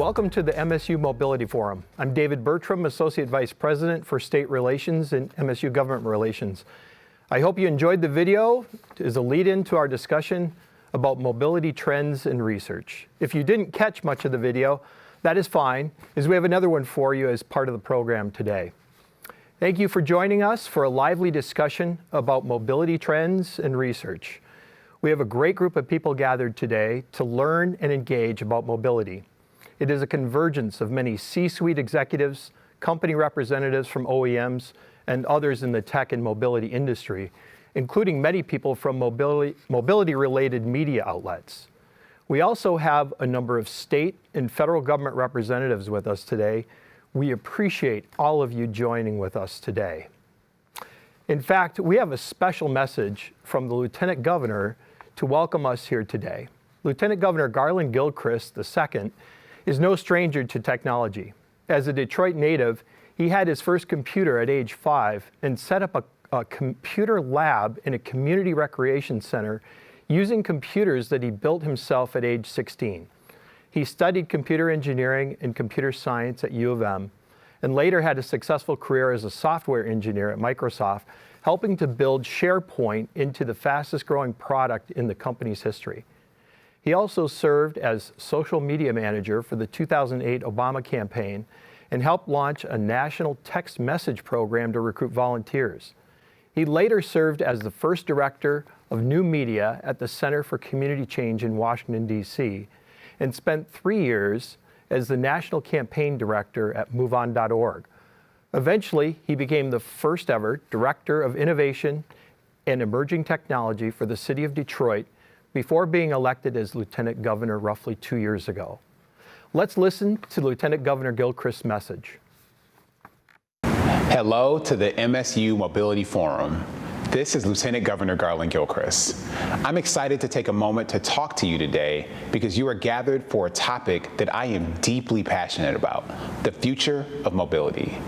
Welcome to the MSU Mobility Forum. I'm David Bertram, Associate Vice President for State Relations and MSU Government Relations. I hope you enjoyed the video as a lead-in to our discussion about mobility trends and research. If you didn't catch much of the video, that is fine, as we have another one for you as part of the program today. Thank you for joining us for a lively discussion about mobility trends and research. We have a great group of people gathered today to learn and engage about mobility. It is a convergence of many C-suite executives, company representatives from OEMs, and others in the tech and mobility industry, including many people from mobility-related media outlets. We also have a number of state and federal government representatives with us today. We appreciate all of you joining with us today. In fact, we have a special message from the Lieutenant Governor to welcome us here today. Lieutenant Governor Garland Gilchrist II is no stranger to technology. As a Detroit native, he had his first computer at age 5 and set up a computer lab in a community recreation center using computers that he built himself at age 16. He studied computer engineering and computer science at U of M, and later had a successful career as a software engineer at Microsoft, helping to build SharePoint into the fastest growing product in the company's history. He also served as social media manager for the 2008 Obama campaign and helped launch a national text message program to recruit volunteers. He later served as the first director of new media at the Center for Community Change in Washington, D.C., and spent 3 years as the national campaign director at MoveOn.org. Eventually, he became the first ever Director of Innovation and Emerging Technology for the City of Detroit before being elected as Lieutenant Governor roughly 2 years ago. Let's listen to Lieutenant Governor Gilchrist's message. Hello to the MSU Mobility Forum. This is Lieutenant Governor Garland Gilchrist. I'm excited to take a moment to talk to you today because you are gathered for a topic that I am deeply passionate about, the future of mobility.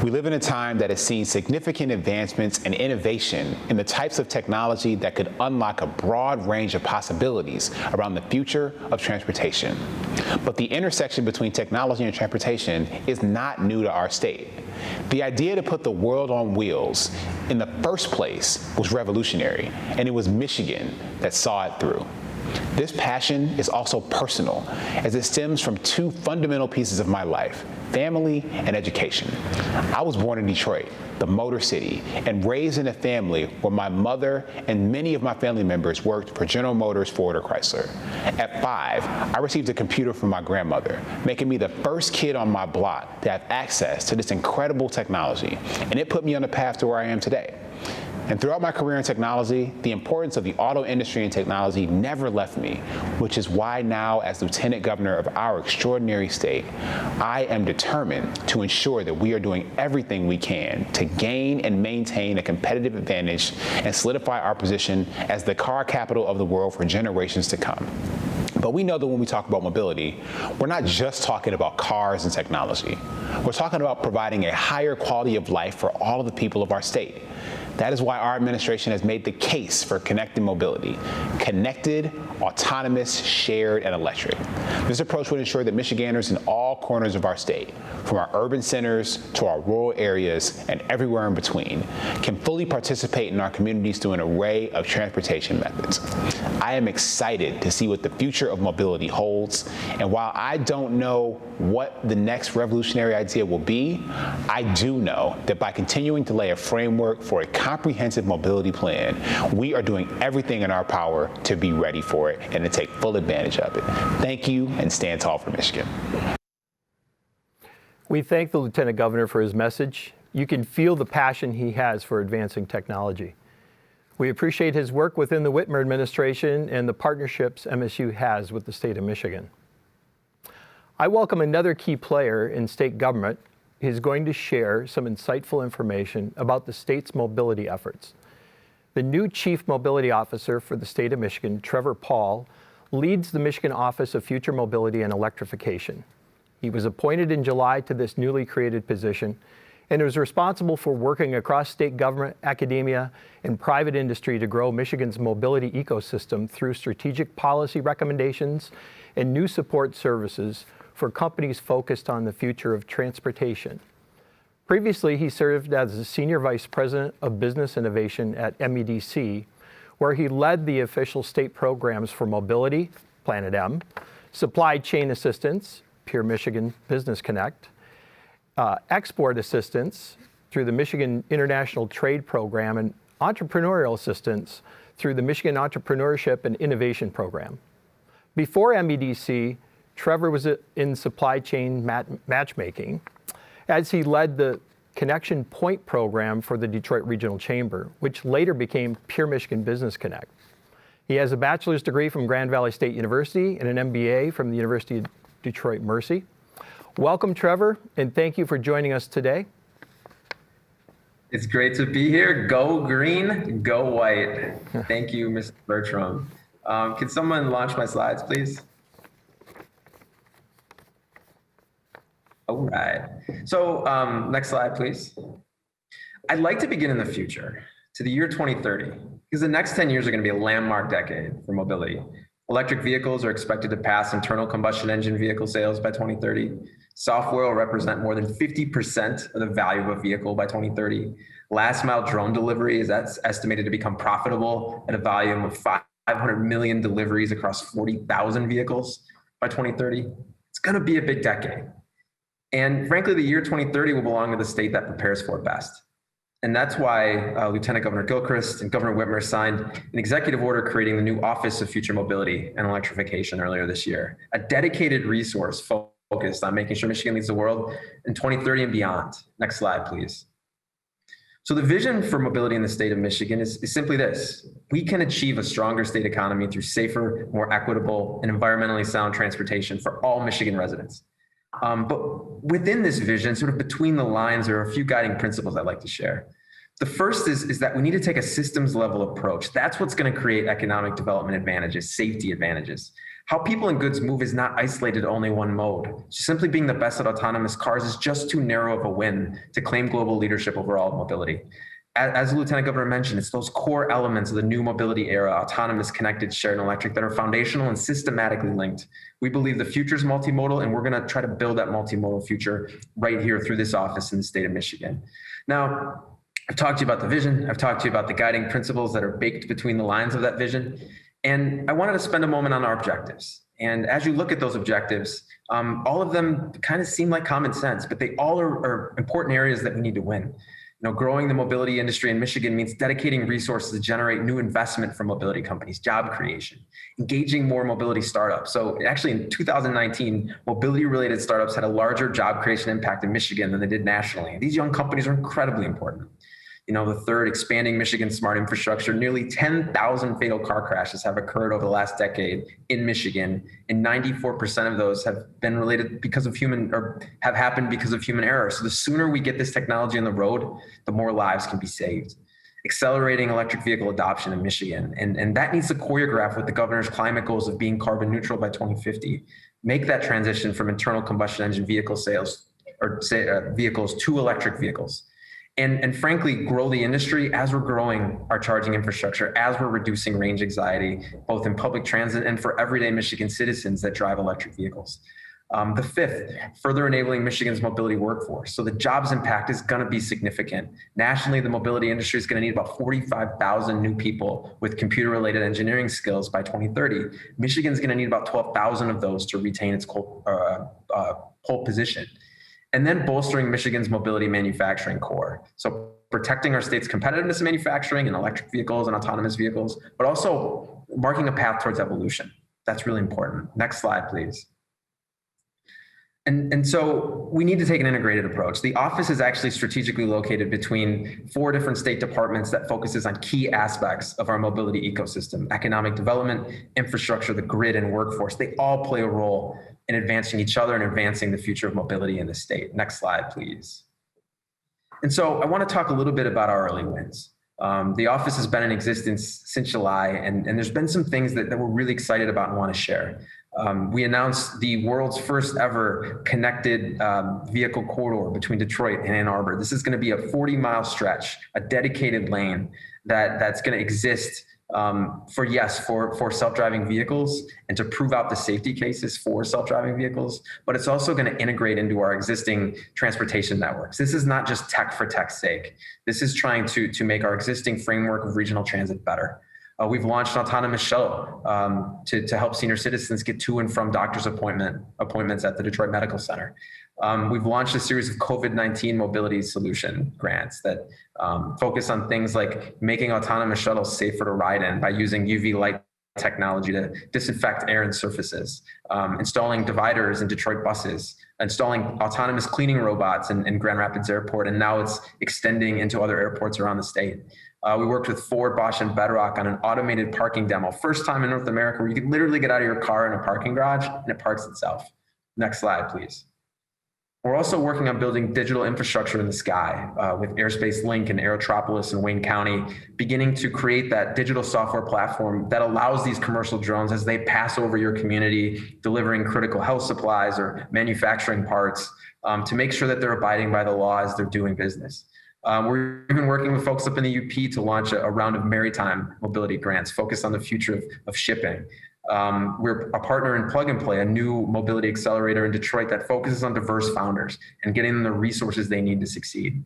We live in a time that has seen significant advancements and innovation in the types of technology that could unlock a broad range of possibilities around the future of transportation. But the intersection between technology and transportation is not new to our state. The idea to put the world on wheels in the first place was revolutionary, and it was Michigan that saw it through. This passion is also personal, as it stems from two fundamental pieces of my life: family and education. I was born in Detroit, the Motor City, and raised in a family where my mother and many of my family members worked for General Motors, Ford, or Chrysler. At 5, I received a computer from my grandmother, making me the first kid on my block to have access to this incredible technology, and it put me on the path to where I am today. And throughout my career in technology, the importance of the auto industry and technology never left me, which is why now, as Lieutenant Governor of our extraordinary state, I am determined to ensure that we are doing everything we can to gain and maintain a competitive advantage and solidify our position as the car capital of the world for generations to come. But we know that when we talk about mobility, we're not just talking about cars and technology. We're talking about providing a higher quality of life for all of the people of our state. That is why our administration has made the case for connected mobility: connected, autonomous, shared, and electric. This approach would ensure that Michiganders in all corners of our state, from our urban centers to our rural areas and everywhere in between, can fully participate in our communities through an array of transportation methods. I am excited to see what the future of mobility holds, and while I don't know what the next revolutionary idea will be, I do know that by continuing to lay a framework for a comprehensive mobility plan, we are doing everything in our power to be ready for it and to take full advantage of it. Thank you, and stand tall for Michigan. We thank the Lieutenant Governor for his message. You can feel the passion he has for advancing technology. We appreciate his work within the Whitmer administration and the partnerships MSU has with the state of Michigan. I welcome another key player in state government. He's going to share some insightful information about the state's mobility efforts. The new Chief Mobility Officer for the state of Michigan, Trevor Paul, leads the Michigan Office of Future Mobility and Electrification. He was appointed in July to this newly created position and is responsible for working across state government, academia, and private industry to grow Michigan's mobility ecosystem through strategic policy recommendations and new support services for companies focused on the future of transportation. Previously, he served as the Senior Vice President of Business Innovation at MEDC, where he led the official state programs for mobility, Planet M, supply chain assistance, Pure Michigan Business Connect, export assistance through the Michigan International Trade Program, and entrepreneurial assistance through the Michigan Entrepreneurship and Innovation Program. Before MEDC, Trevor was in supply chain matchmaking, as he led the Connection Point program for the Detroit Regional Chamber, which later became Pure Michigan Business Connect. He has a bachelor's degree from Grand Valley State University and an MBA from the University of Detroit Mercy. Welcome, Trevor, and thank you for joining us today. It's great to be here. Go green, go white. Thank you, Mr. Bertram. Can someone launch my slides, please? All right. So next slide, please. I'd like to begin in the future, to the year 2030, because the next 10 years are going to be a landmark decade for mobility. Electric vehicles are expected to pass internal combustion engine vehicle sales by 2030. Software will represent more than 50% of the value of a vehicle by 2030. Last mile drone delivery is estimated to become profitable at a volume of 500 million deliveries across 40,000 vehicles by 2030. It's going to be a big decade. And frankly, the year 2030 will belong to the state that prepares for it best. And that's why Lieutenant Governor Gilchrist and Governor Whitmer signed an executive order creating the new Office of Future Mobility and Electrification earlier this year, a dedicated resource focused on making sure Michigan leads the world in 2030 and beyond. Next slide, please. So the vision for mobility in the state of Michigan is simply this. We can achieve a stronger state economy through safer, more equitable, and environmentally sound transportation for all Michigan residents. But within this vision, sort of between the lines, there are a few guiding principles I'd like to share. The first is that we need to take a systems level approach. That's what's going to create economic development advantages, safety advantages. How people and goods move is not isolated to only one mode. So simply being the best at autonomous cars is just too narrow of a win to claim global leadership over all mobility. As the Lieutenant Governor mentioned, it's those core elements of the new mobility era, autonomous, connected, shared, and electric, that are foundational and systematically linked. We believe the future is multimodal, and we're going to try to build that multimodal future right here through this office in the state of Michigan. Now, I've talked to you about the vision. I've talked to you about the guiding principles that are baked between the lines of that vision. And I wanted to spend a moment on our objectives. And as you look at those objectives, all of them kind of seem like common sense, but they all are important areas that we need to win. You know, growing the mobility industry in Michigan means dedicating resources to generate new investment from mobility companies, job creation, engaging more mobility startups. So actually in 2019, mobility-related startups had a larger job creation impact in Michigan than they did nationally. These young companies are incredibly important. You know, the third, expanding Michigan's smart infrastructure. Nearly 10,000 fatal car crashes have occurred over the last decade in Michigan, and 94% of those have been related because of have happened because of human error. So the sooner we get this technology on the road, the more lives can be saved. Accelerating electric vehicle adoption in Michigan, and that needs to choreograph with the governor's climate goals of being carbon neutral by 2050. Make that transition from internal combustion engine vehicle sales or vehicles to electric vehicles. And frankly, grow the industry as we're growing our charging infrastructure, as we're reducing range anxiety, both in public transit and for everyday Michigan citizens that drive electric vehicles. The fifth, further enabling Michigan's mobility workforce. So the jobs impact is going to be significant. Nationally, the mobility industry is going to need about 45,000 new people with computer-related engineering skills by 2030. Michigan's going to need about 12,000 of those to retain its pole position. And then bolstering Michigan's mobility manufacturing core. So protecting our state's competitiveness in manufacturing and electric vehicles and autonomous vehicles, but also marking a path towards evolution. That's really important. Next slide, please. And so we need to take an integrated approach. The office is actually strategically located between 4 different state departments that focuses on key aspects of our mobility ecosystem: economic development, infrastructure, the grid, and workforce. They all play a role in advancing each other and advancing the future of mobility in the state. Next slide, please. And so I want to talk a little bit about our early wins. The office has been in existence since July, and there's been some things that we're really excited about and want to share. We announced the world's first ever connected vehicle corridor between Detroit and Ann Arbor. This is going to be a 40-mile stretch, a dedicated lane that's going to exist for self-driving vehicles and to prove out the safety cases for self-driving vehicles, but it's also going to integrate into our existing transportation networks. This is not just tech for tech's sake. This is trying to make our existing framework of regional transit better. We've launched an autonomous shuttle to help senior citizens get to and from doctor's appointments at the Detroit Medical Center. We've launched a series of COVID-19 mobility solution grants that focus on things like making autonomous shuttles safer to ride in by using UV light technology to disinfect air and surfaces, installing dividers in Detroit buses, installing autonomous cleaning robots in Grand Rapids Airport, and now it's extending into other airports around the state. We worked with Ford, Bosch, and Bedrock on an automated parking demo. First time in North America where you can literally get out of your car in a parking garage and it parks itself. Next slide, please. We're also working on building digital infrastructure in the sky with Airspace Link and Aerotropolis in Wayne County, beginning to create that digital software platform that allows these commercial drones as they pass over your community, delivering critical health supplies or manufacturing parts to make sure that they're abiding by the law as they're doing business. We're even working with folks up in the UP to launch a round of maritime mobility grants focused on the future of shipping. We're a partner in Plug and Play, a new mobility accelerator in Detroit that focuses on diverse founders and getting them the resources they need to succeed.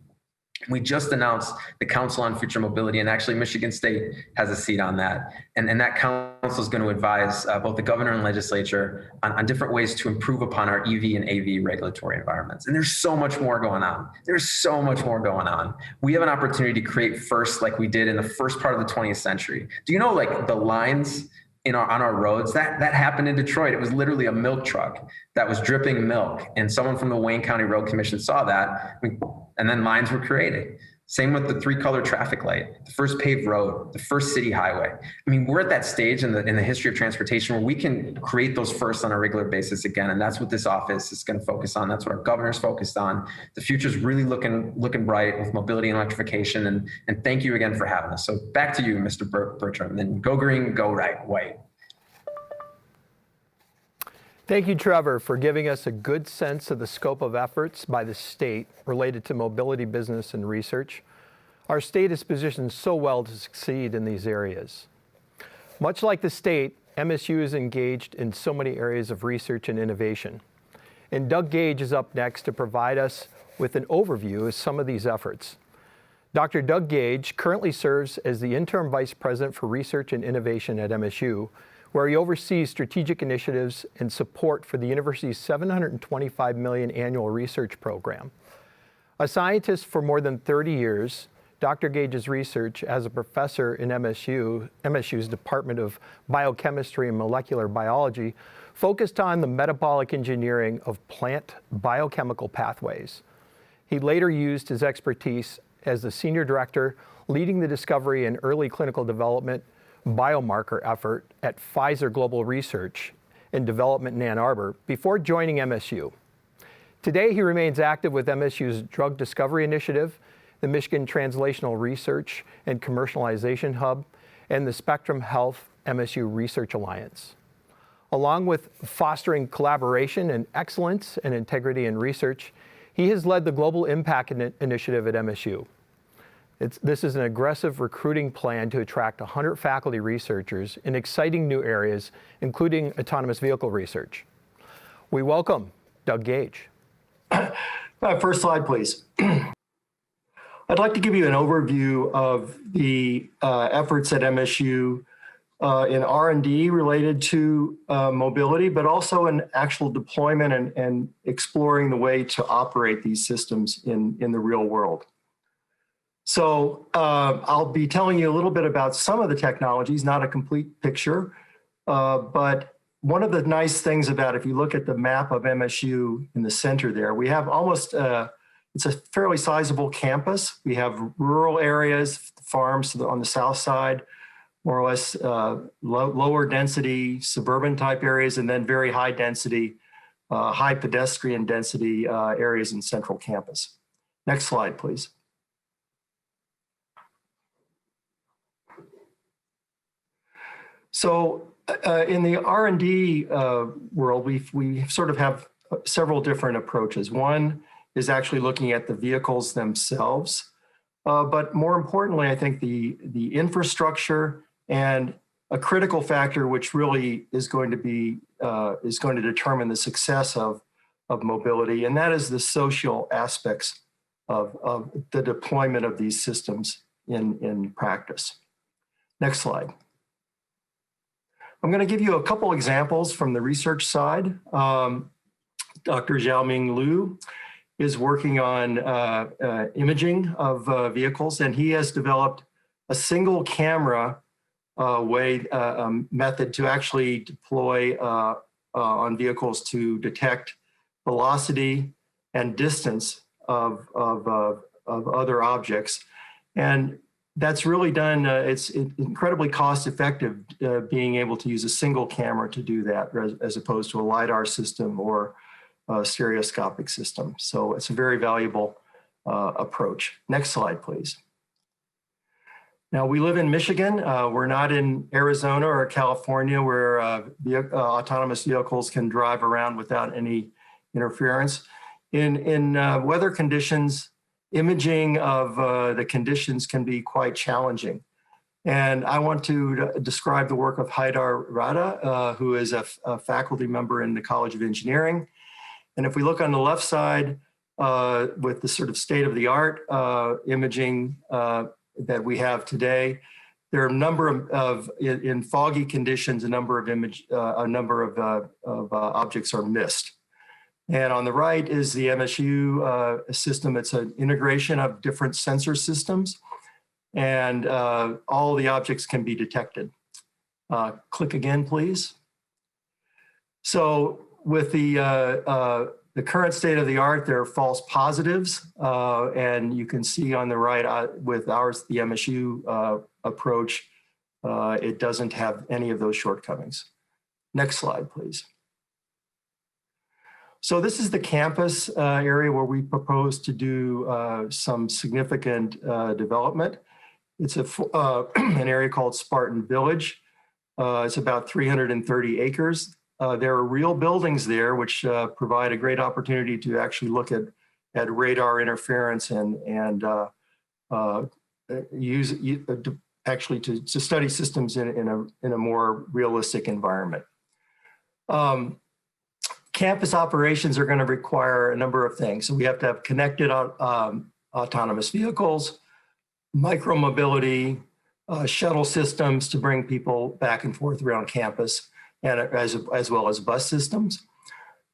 We just announced the Council on Future Mobility, and actually Michigan State has a seat on that. And that council is going to advise both the governor and legislature on different ways to improve upon our EV and AV regulatory environments. And there's so much more going on. There's so much more going on. We have an opportunity to create first like we did in the first part of the 20th century. Do you know like the lines on our roads, that happened in Detroit? It was literally a milk truck that was dripping milk, and someone from the Wayne County Road Commission saw that, and then lines were created. Same with the 3-color traffic light, the first paved road, the first city highway. I mean, we're at that stage in the history of transportation where we can create those firsts on a regular basis again, and that's what this office is going to focus on. That's what our governor's focused on. The future's really looking bright with mobility and electrification, and thank you again for having us. So back to you, Mr. Bertram, and go green, go white. Thank you, Trevor, for giving us a good sense of the scope of efforts by the state related to mobility business and research. Our state is positioned so well to succeed in these areas. Much like the state, MSU is engaged in so many areas of research and innovation. And Doug Gage is up next to provide us with an overview of some of these efforts. Dr. Doug Gage currently serves as the Interim Vice President for Research and Innovation at MSU, where he oversees strategic initiatives and support for the university's $725 million annual research program. A scientist for more than 30 years, Dr. Gage's research as a professor in MSU's Department of Biochemistry and Molecular Biology focused on the metabolic engineering of plant biochemical pathways. He later used his expertise as the senior director leading the discovery and early clinical development biomarker effort at Pfizer Global Research and Development in Ann Arbor before joining MSU. Today, he remains active with MSU's Drug Discovery Initiative, the Michigan Translational Research and Commercialization Hub, and the Spectrum Health MSU Research Alliance. Along with fostering collaboration and excellence and integrity in research, he has led the Global Impact Initiative at MSU. This is an aggressive recruiting plan to attract 100 faculty researchers in exciting new areas, including autonomous vehicle research. We welcome Doug Gage. First slide, please. I'd like to give you an overview of the efforts at MSU in R&D related to mobility, but also in actual deployment and exploring the way to operate these systems in the real world. So I'll be telling you a little bit about some of the technologies, not a complete picture, but one of the nice things about, if you look at the map of MSU in the center there, we have almost, it's a fairly sizable campus. We have rural areas, farms on the south side, more or less lower density suburban type areas, and then very high density, high pedestrian density areas in central campus. Next slide, please. So in the R&D world, we sort of have several different approaches. One is actually looking at the vehicles themselves, but more importantly, I think the infrastructure and a critical factor which really is going to determine the success of mobility, and that is the social aspects of the deployment of these systems in practice. Next slide. I'm going to give you a couple examples from the research side. Dr. Xiaoming Liu is working on imaging of vehicles, and he has developed a single camera method to actually deploy on vehicles to detect velocity and distance of other objects. And that's really done, it's incredibly cost effective being able to use a single camera to do that as opposed to a LiDAR system or a stereoscopic system. So it's a very valuable approach. Next slide, please. Now, we live in Michigan. We're not in Arizona or California where autonomous vehicles can drive around without any interference. In weather conditions, imaging of the conditions can be quite challenging. And I want to describe the work of Haidar Rada, who is a faculty member in the College of Engineering. And if we look on the left side with the sort of state-of-the-art imaging that we have today, there are a number of in foggy conditions, a number of objects are missed. And on the right is the MSU system. It's an integration of different sensor systems, and all the objects can be detected. Click again, please. So with the current state of the art, there are false positives, and you can see on the right with ours, the MSU approach, it doesn't have any of those shortcomings. Next slide, please. So this is the campus area where we propose to do some significant development. It's an area called Spartan Village. It's about 330 acres. There are real buildings there which provide a great opportunity to actually look at radar interference and to study systems in a more realistic environment. Campus operations are going to require a number of things. So we have to have connected autonomous vehicles, micromobility, shuttle systems to bring people back and forth around campus, and as well as bus systems.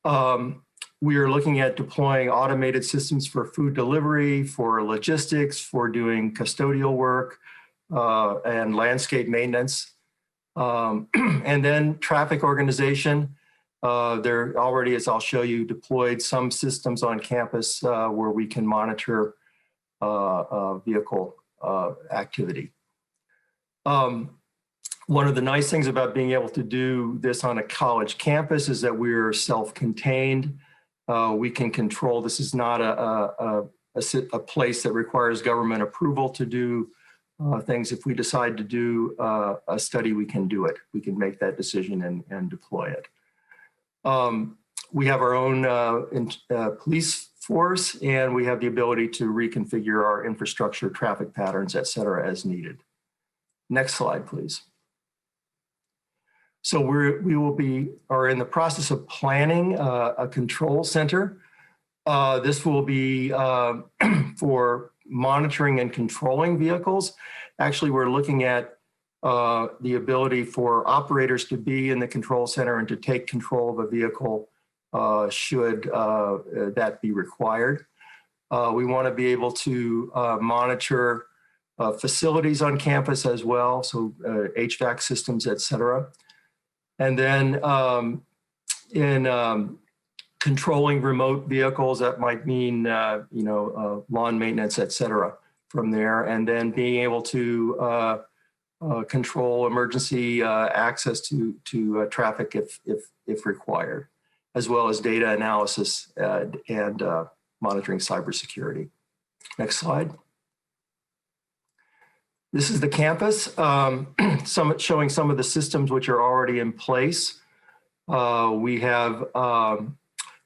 We are looking at deploying automated systems for food delivery, for logistics, for doing custodial work, and landscape maintenance. And then traffic organization. There already, as I'll show you, deployed some systems on campus where we can monitor vehicle activity. One of the nice things about being able to do this on a college campus is that we're self-contained. We can control. This is not a place that requires government approval to do things. If we decide to do a study, we can do it. We can make that decision and deploy it. We have our own police force, and we have the ability to reconfigure our infrastructure, traffic patterns, et cetera, as needed. Next slide, please. So we are in the process of planning a control center. This will be for monitoring and controlling vehicles. Actually, we're looking at the ability for operators to be in the control center and to take control of a vehicle should that be required. We want to be able to monitor facilities on campus as well, so HVAC systems, et cetera. And then in controlling remote vehicles, that might mean lawn maintenance, et cetera, from there. And then being able to control emergency access to traffic if required, as well as data analysis and monitoring cybersecurity. Next slide. This is the campus, showing some of the systems which are already in place. We have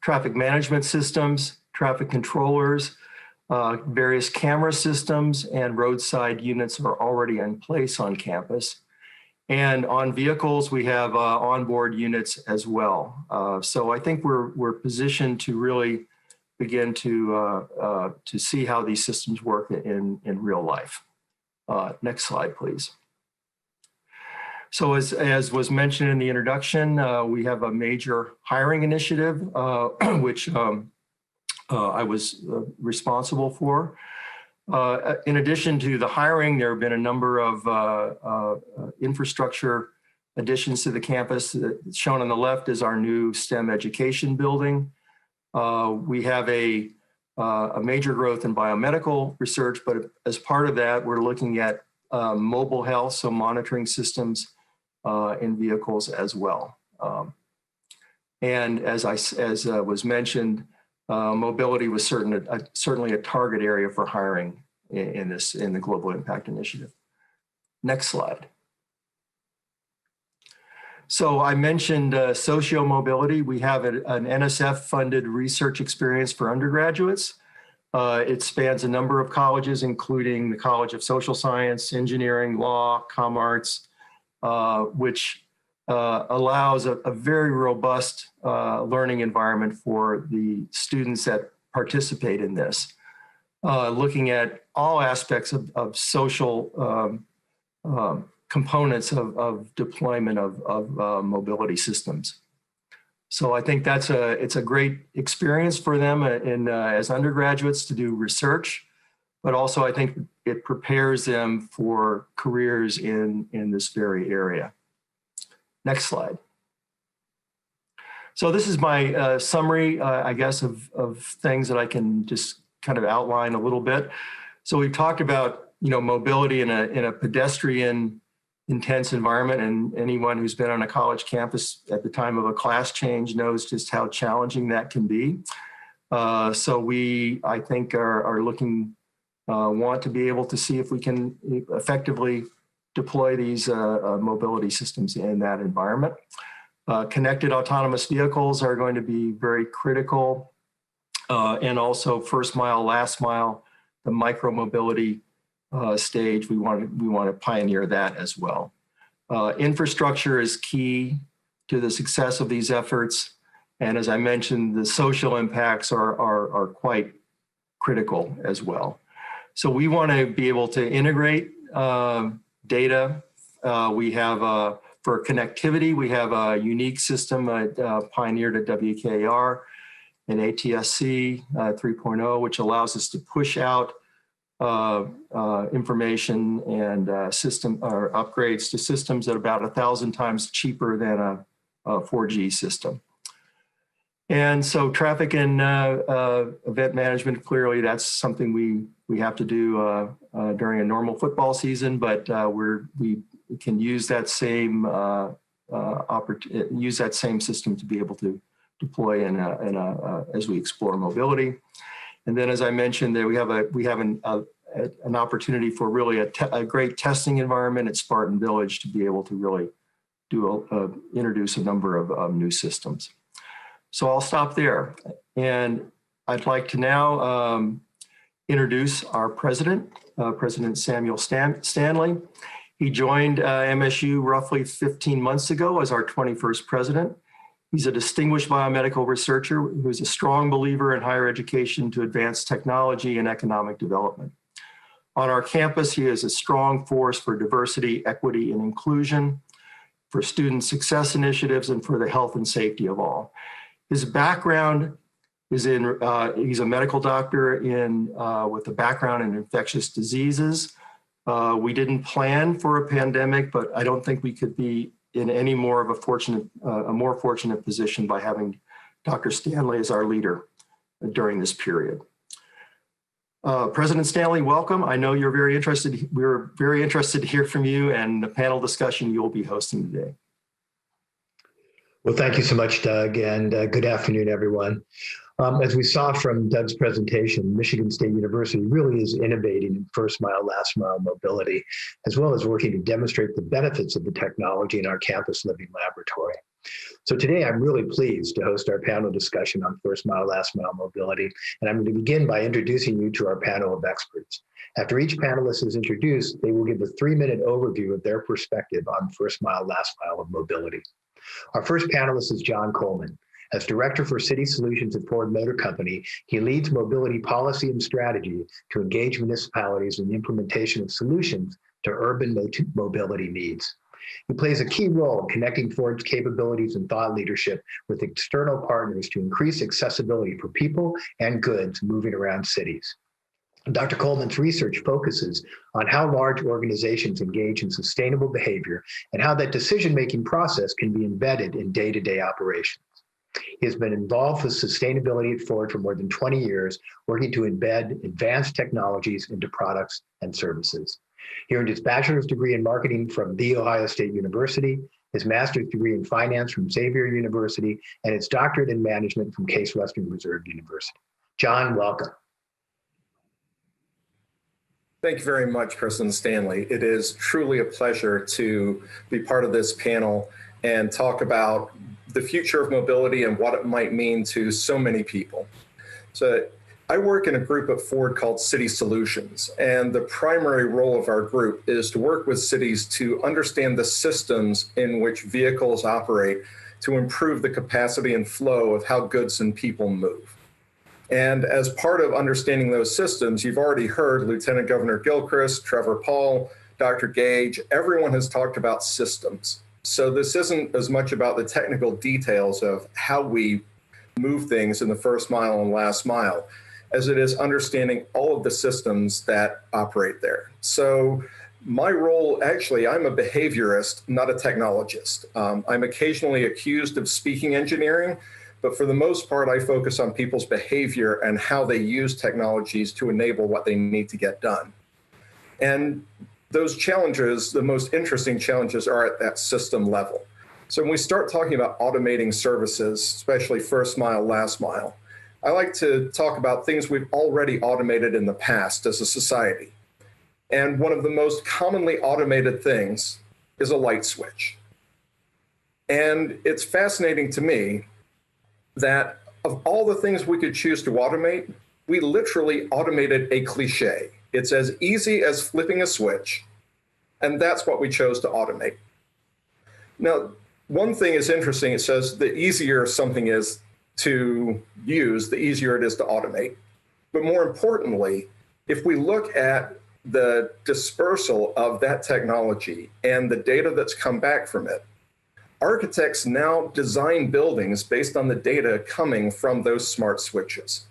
traffic management systems, traffic controllers, various camera systems, and roadside units are already in place on campus. And on vehicles, we have onboard units as well. So I think we're positioned to really begin to see how these systems work in real life. Next slide, please. So as was mentioned in the introduction, we have a major hiring initiative, which I was responsible for. In addition to the hiring, there have been a number of infrastructure additions to the campus. Shown on the left is our new STEM education building. We have a major growth in biomedical research, but as part of that, we're looking at mobile health, so monitoring systems in vehicles as well. And as was mentioned, mobility was certainly a target area for hiring in the Global Impact Initiative. Next slide. So I mentioned socio-mobility. We have an NSF-funded research experience for undergraduates. It spans a number of colleges, including the College of Social Science, Engineering, Law, ComArts, which allows a very robust learning environment for the students that participate in this, looking at all aspects of social components of deployment of mobility systems. So I think it's a great experience for them as undergraduates to do research, but also I think it prepares them for careers in this very area. Next slide. So this is my summary, I guess, of things that I can just kind of outline a little bit. So we've talked about, mobility in a pedestrian intense environment, and anyone who's been on a college campus at the time of a class change knows just how challenging that can be. So we, I think, are looking, want to be able to see if we can effectively deploy these mobility systems in that environment. Connected autonomous vehicles are going to be very critical, and also first mile, last mile, the micro mobility stage. We want to pioneer that as well. Infrastructure is key to the success of these efforts, and as I mentioned, the social impacts are quite critical as well. So we want to be able to integrate data. We have for connectivity, we have a unique system pioneered at WKR and ATSC 3.0, which allows us to push out information and system or upgrades to systems that are about 1,000 times cheaper than a 4G system. And so traffic and event management, clearly that's something we have to do during a normal football season, but we can use that same system to be able to deploy as we explore mobility. And then, as I mentioned, there we have an opportunity for really a great testing environment at Spartan Village to be able to really introduce a number of new systems. So I'll stop there, and I'd like to now introduce our president, President Samuel Stanley. He joined MSU roughly 15 months ago as our 21st president. He's a distinguished biomedical researcher who's a strong believer in higher education to advance technology and economic development. On our campus, he is a strong force for diversity, equity, and inclusion, for student success initiatives, and for the health and safety of all. His background is he's a medical doctor with a background in infectious diseases. We didn't plan for a pandemic, but I don't think we could be in any more of a more fortunate position by having Dr. Stanley as our leader during this period. President Stanley, welcome. I know you're very interested. We're very interested to hear from you and the panel discussion you'll be hosting today. Well, thank you so much, Doug, and good afternoon, everyone. As we saw from Doug's presentation, Michigan State University really is innovating in first mile, last mile mobility, as well as working to demonstrate the benefits of the technology in our campus living laboratory. So today I'm really pleased to host our panel discussion on first mile, last mile mobility. And I'm going to begin by introducing you to our panel of experts. After each panelist is introduced, they will give a 3-minute overview of their perspective on first mile, last mile of mobility. Our first panelist is John Coleman. As Director for City Solutions at Ford Motor Company, he leads mobility policy and strategy to engage municipalities in the implementation of solutions to urban mobility needs. He plays a key role in connecting Ford's capabilities and thought leadership with external partners to increase accessibility for people and goods moving around cities. Dr. Coleman's research focuses on how large organizations engage in sustainable behavior and how that decision-making process can be embedded in day-to-day operations. He has been involved with sustainability at Ford for more than 20 years, working to embed advanced technologies into products and services. He earned his bachelor's degree in marketing from The Ohio State University, his master's degree in finance from Xavier University, and his doctorate in management from Case Western Reserve University. John, welcome. Thank you very much, President Stanley. It is truly a pleasure to be part of this panel and talk about the future of mobility and what it might mean to so many people. So I work in a group at Ford called City Solutions, and the primary role of our group is to work with cities to understand the systems in which vehicles operate to improve the capacity and flow of how goods and people move. And as part of understanding those systems, you've already heard Lieutenant Governor Gilchrist, Trevor Paul, Dr. Gage, everyone has talked about systems. So this isn't as much about the technical details of how we move things in the first mile and last mile, as it is understanding all of the systems that operate there. So my role, actually, I'm a behaviorist, not a technologist. I'm occasionally accused of speaking engineering, but for the most part, I focus on people's behavior and how they use technologies to enable what they need to get done. And those challenges, the most interesting challenges, are at that system level. So when we start talking about automating services, especially first mile, last mile, I like to talk about things we've already automated in the past as a society. And one of the most commonly automated things is a light switch. And it's fascinating to me that of all the things we could choose to automate, we literally automated a cliche. It's as easy as flipping a switch, and that's what we chose to automate. Now, one thing is interesting. It says the easier something is to use, the easier it is to automate. But more importantly, if we look at the dispersal of that technology and the data that's come back from it, architects now design buildings based on the data coming from those smart switches.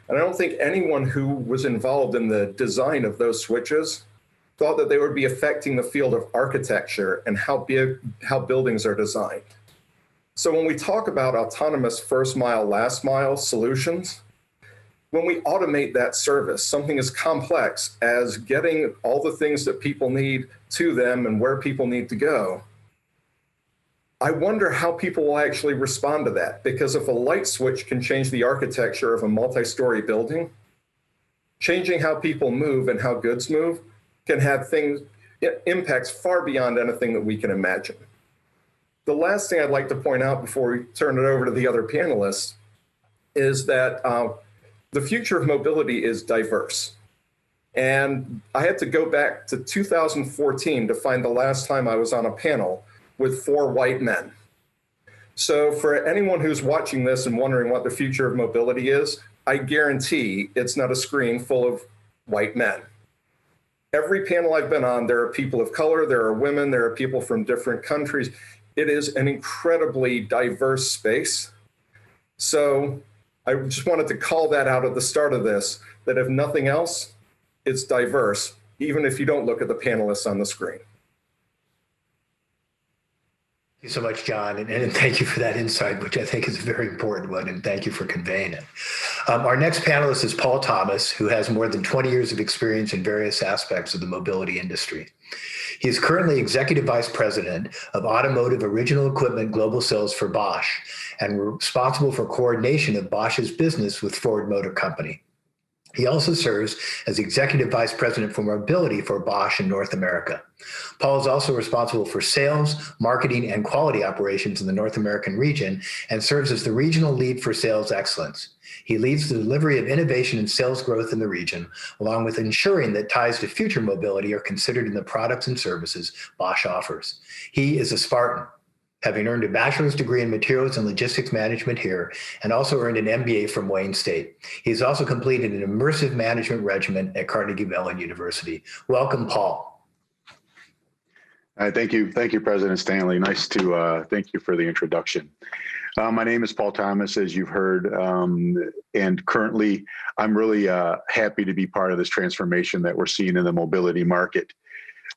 And I don't think anyone who was involved in the design of those switches thought that they would be affecting the field of architecture and how buildings are designed. So when we talk about autonomous first mile, last mile solutions, when we automate that service, something as complex as getting all the things that people need to them and where people need to go, I wonder how people will actually respond to that, because if a light switch can change the architecture of a multi-story building, changing how people move and how goods move can have impacts far beyond anything that we can imagine. The last thing I'd like to point out before we turn it over to the other panelists is that the future of mobility is diverse. And I had to go back to 2014 to find the last time I was on a panel with 4 white men. So for anyone who's watching this and wondering what the future of mobility is, I guarantee it's not a screen full of white men. Every panel I've been on, there are people of color, there are women, there are people from different countries. It is an incredibly diverse space. So I just wanted to call that out at the start of this, that if nothing else, it's diverse, even if you don't look at the panelists on the screen. Thank you so much, John, and thank you for that insight, which I think is a very important one, and thank you for conveying it. Our next panelist is Paul Thomas, who has more than 20 years of experience in various aspects of the mobility industry. He is currently Executive Vice President of Automotive Original Equipment Global Sales for Bosch, and responsible for coordination of Bosch's business with Ford Motor Company. He also serves as Executive Vice President for Mobility for Bosch in North America. Paul is also responsible for sales, marketing, and quality operations in the North American region and serves as the regional lead for sales excellence. He leads the delivery of innovation and sales growth in the region, along with ensuring that ties to future mobility are considered in the products and services Bosch offers. He is a Spartan, having earned a bachelor's degree in materials and logistics management here, and also earned an MBA from Wayne State. He's also completed an immersive management regimen at Carnegie Mellon University. Welcome, Paul. Thank you, President Stanley. Nice to thank you for the introduction. My name is Paul Thomas, as you've heard, and currently I'm really happy to be part of this transformation that we're seeing in the mobility market.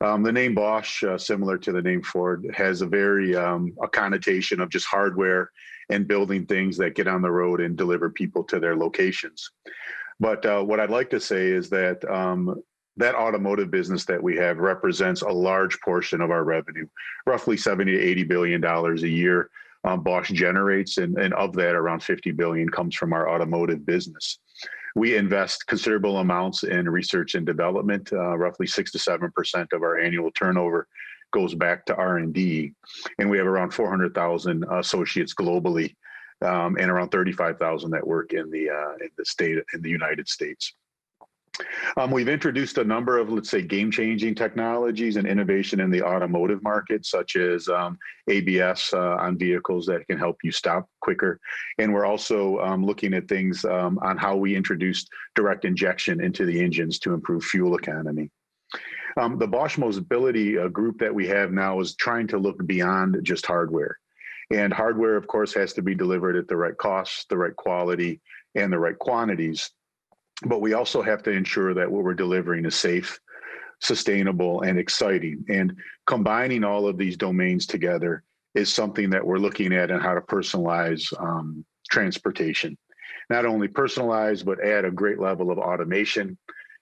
The name Bosch, similar to the name Ford, has a very a connotation of just hardware and building things that get on the road and deliver people to their locations. But what I'd like to say is that that automotive business that we have represents a large portion of our revenue, roughly $70 to $80 billion a year. Bosch generates, and of that, around 50 billion comes from our automotive business. We invest considerable amounts in research and development. Roughly 6 to 7% of our annual turnover goes back to R&D, and we have around 400,000 associates globally, and around 35,000 that work in the United States. We've introduced a number of, let's say, game-changing technologies and innovation in the automotive market, such as ABS on vehicles that can help you stop quicker. And we're also looking at things on how we introduced direct injection into the engines to improve fuel economy. The Bosch Mobility group that we have now is trying to look beyond just hardware. And hardware, of course, has to be delivered at the right cost, the right quality, and the right quantities. But we also have to ensure that what we're delivering is safe, sustainable, and exciting. And combining all of these domains together is something that we're looking at and how to personalize transportation. Not only personalize, but add a great level of automation.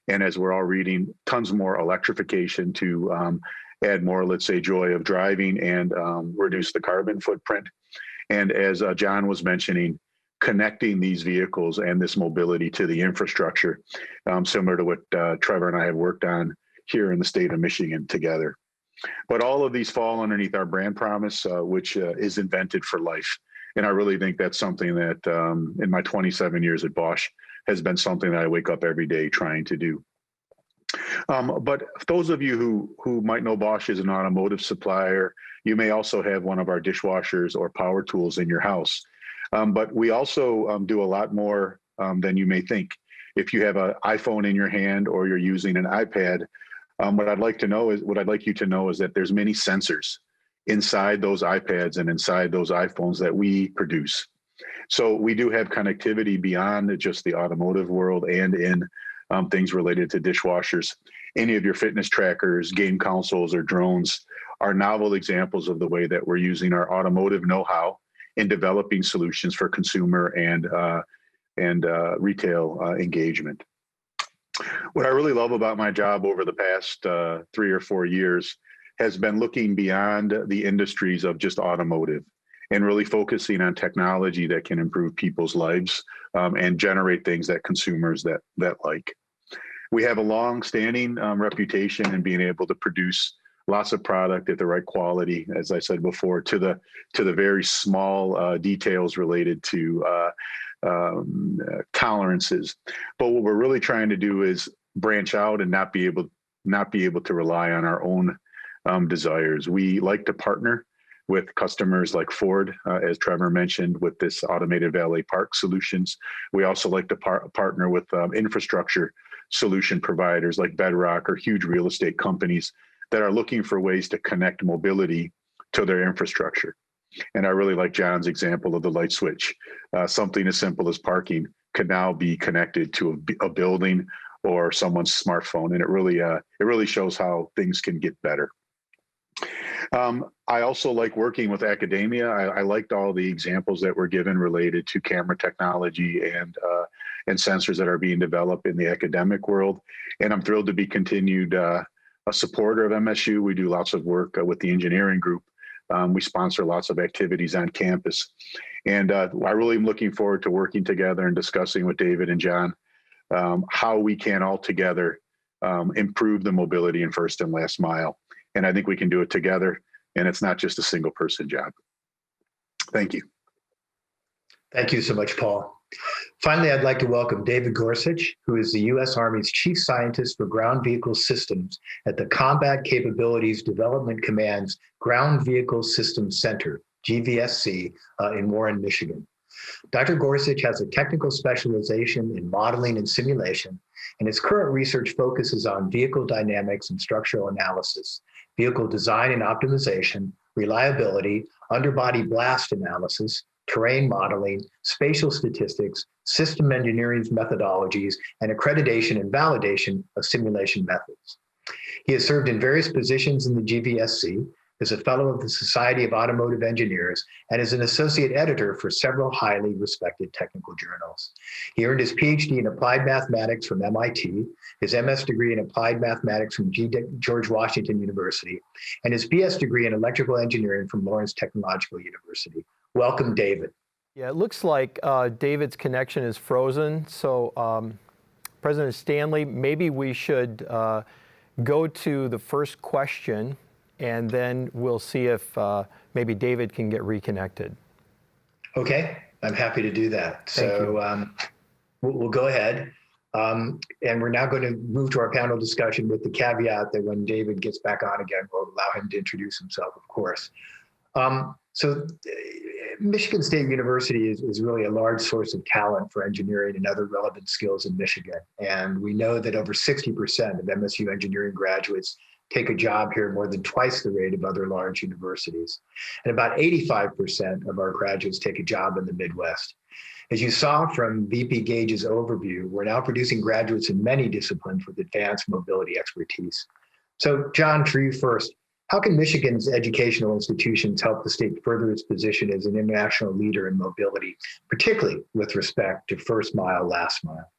And as we're all reading, tons more electrification to add more, let's say, joy of driving and reduce the carbon footprint. And as John was mentioning, connecting these vehicles and this mobility to the infrastructure, similar to what Trevor and I have worked on here in the state of Michigan together. But all of these fall underneath our brand promise, which is invented for life. And I really think that's something that in my 27 years at Bosch has been something that I wake up every day trying to do. But those of you who might know Bosch as an automotive supplier, you may also have one of our dishwashers or power tools in your house. But we also do a lot more than you may think. If you have an iPhone in your hand or you're using an iPad, what I'd like you to know is that there's many sensors inside those iPads and inside those iPhones that we produce. So we do have connectivity beyond just the automotive world and in things related to dishwashers. Any of your fitness trackers, game consoles, or drones are novel examples of the way that we're using our automotive know-how in developing solutions for consumer and retail engagement. What I really love about my job over the past 3 or 4 years has been looking beyond the industries of just automotive and really focusing on technology that can improve people's lives and generate things that consumers that like. We have a long-standing reputation in being able to produce lots of product at the right quality, as I said before, to the very small details related to tolerances. But what we're really trying to do is branch out and not be able to rely on our own desires. We like to partner with customers like Ford, as Trevor mentioned, with this automated valet park solutions. We also like to partner with infrastructure solution providers like Bedrock or huge real estate companies that are looking for ways to connect mobility to their infrastructure. And I really like John's example of the light switch. Something as simple as parking could now be connected to a building or someone's smartphone. And it really shows how things can get better. I also like working with academia. I liked all the examples that were given related to camera technology and sensors that are being developed in the academic world. And I'm thrilled to be continued a supporter of MSU. We do lots of work with the engineering group. We sponsor lots of activities on campus. And I really am looking forward to working together and discussing with David and John how we can all together improve the mobility in first and last mile. And I think we can do it together, and it's not just a single person job. Thank you. Thank you so much, Paul. Finally, I'd like to welcome David Gorsuch, who is the U.S. Army's Chief Scientist for Ground Vehicle Systems at the Combat Capabilities Development Command's Ground Vehicle Systems Center, GVSC, in Warren, Michigan. Dr. Gorsuch has a technical specialization in modeling and simulation, and his current research focuses on vehicle dynamics and structural analysis, vehicle design and optimization, reliability, underbody blast analysis, terrain modeling, spatial statistics, system engineering methodologies, and accreditation and validation of simulation methods. He has served in various positions in the GVSC, is a fellow of the Society of Automotive Engineers, and is an associate editor for several highly respected technical journals. He earned his PhD in applied mathematics from MIT, his MS degree in applied mathematics from George Washington University, and his BS degree in electrical engineering from Lawrence Technological University. Welcome, David. Yeah, it looks like David's connection is frozen. So President Stanley, maybe we should go to the first question, and then we'll see if maybe David can get reconnected. Okay, I'm happy to do that. So we'll go ahead. And we're now going to move to our panel discussion with the caveat that when David gets back on again, we'll allow him to introduce himself, of course. Michigan State University is really a large source of talent for engineering and other relevant skills in Michigan. And we know that over 60% of MSU engineering graduates take a job here more than twice the rate of other large universities. And about 85% of our graduates take a job in the Midwest. As you saw from VP Gage's overview, we're now producing graduates in many disciplines with advanced mobility expertise. So John, for you first, how can Michigan's educational institutions help the state further its position as an international leader in mobility, particularly with respect to first mile, last mile?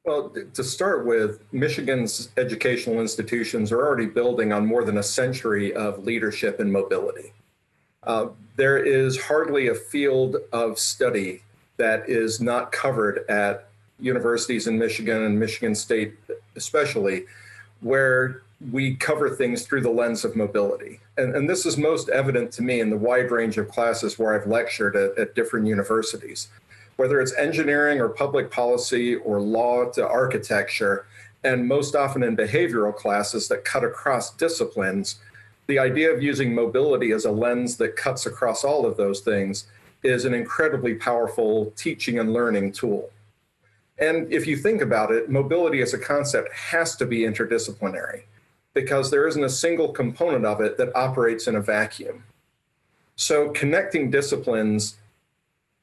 Well, to start with, Michigan's educational institutions are already building on more than a century of leadership in mobility. There is hardly a field of study that is not covered at universities in Michigan and Michigan State especially, where we cover things through the lens of mobility. And this is most evident to me in the wide range of classes where I've lectured at different universities. Whether it's engineering or public policy or law to architecture, and most often in behavioral classes that cut across disciplines, the idea of using mobility as a lens that cuts across all of those things is an incredibly powerful teaching and learning tool. And if you think about it, mobility as a concept has to be interdisciplinary because there isn't a single component of it that operates in a vacuum. So connecting disciplines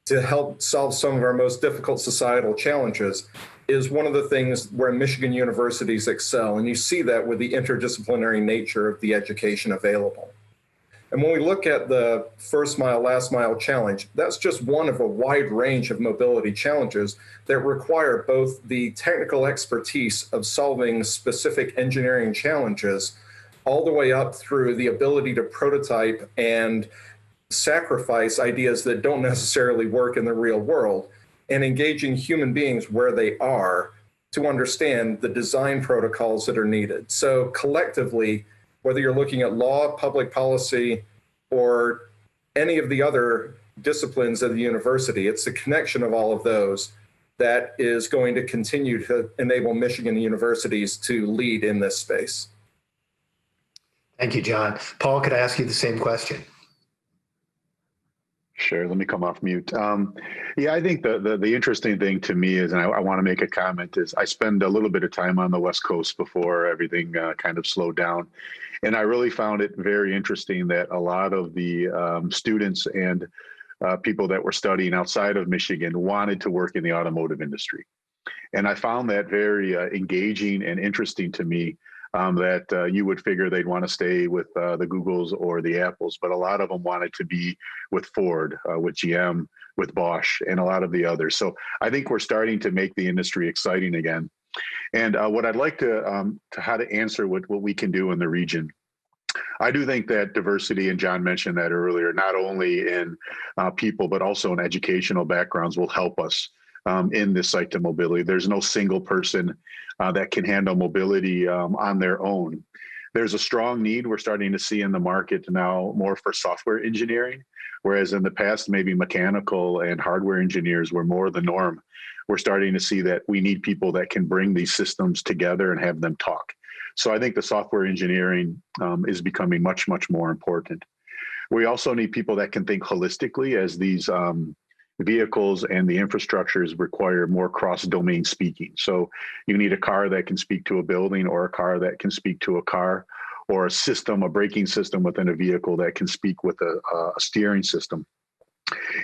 to help solve some of our most difficult societal challenges is one of the things where Michigan universities excel. And you see that with the interdisciplinary nature of the education available. And when we look at the first mile, last mile challenge, that's just one of a wide range of mobility challenges that require both the technical expertise of solving specific engineering challenges, all the way up through the ability to prototype and sacrifice ideas that don't necessarily work in the real world, and engaging human beings where they are to understand the design protocols that are needed. So collectively, whether you're looking at law, public policy, or any of the other disciplines of the university, it's the connection of all of those that is going to continue to enable Michigan universities to lead in this space. Thank you, John. Paul, could I ask you the same question? Sure. Let me come off mute. Yeah, I think the interesting thing to me is, and I want to make a comment, is I spend a little bit of time on the West Coast before everything kind of slowed down. And I really found it very interesting that a lot of the students and people that were studying outside of Michigan wanted to work in the automotive industry. And I found that very engaging and interesting to me. That you would figure they'd want to stay with the Googles or the Apples, but a lot of them wanted to be with Ford, with GM, with Bosch, and a lot of the others. So I think we're starting to make the industry exciting again. And what I'd like to how to answer what we can do in the region. I do think that diversity, and John mentioned that earlier, not only in people, but also in educational backgrounds will help us in this site to mobility. There's no single person that can handle mobility on their own. There's a strong need we're starting to see in the market now more for software engineering, whereas in the past, maybe mechanical and hardware engineers were more the norm. We're starting to see that we need people that can bring these systems together and have them talk. So I think the software engineering is becoming much, much more important. We also need people that can think holistically, as these vehicles and the infrastructures require more cross-domain speaking. So you need a car that can speak to a building, or a car that can speak to a car, or a system, a braking system within a vehicle that can speak with a steering system.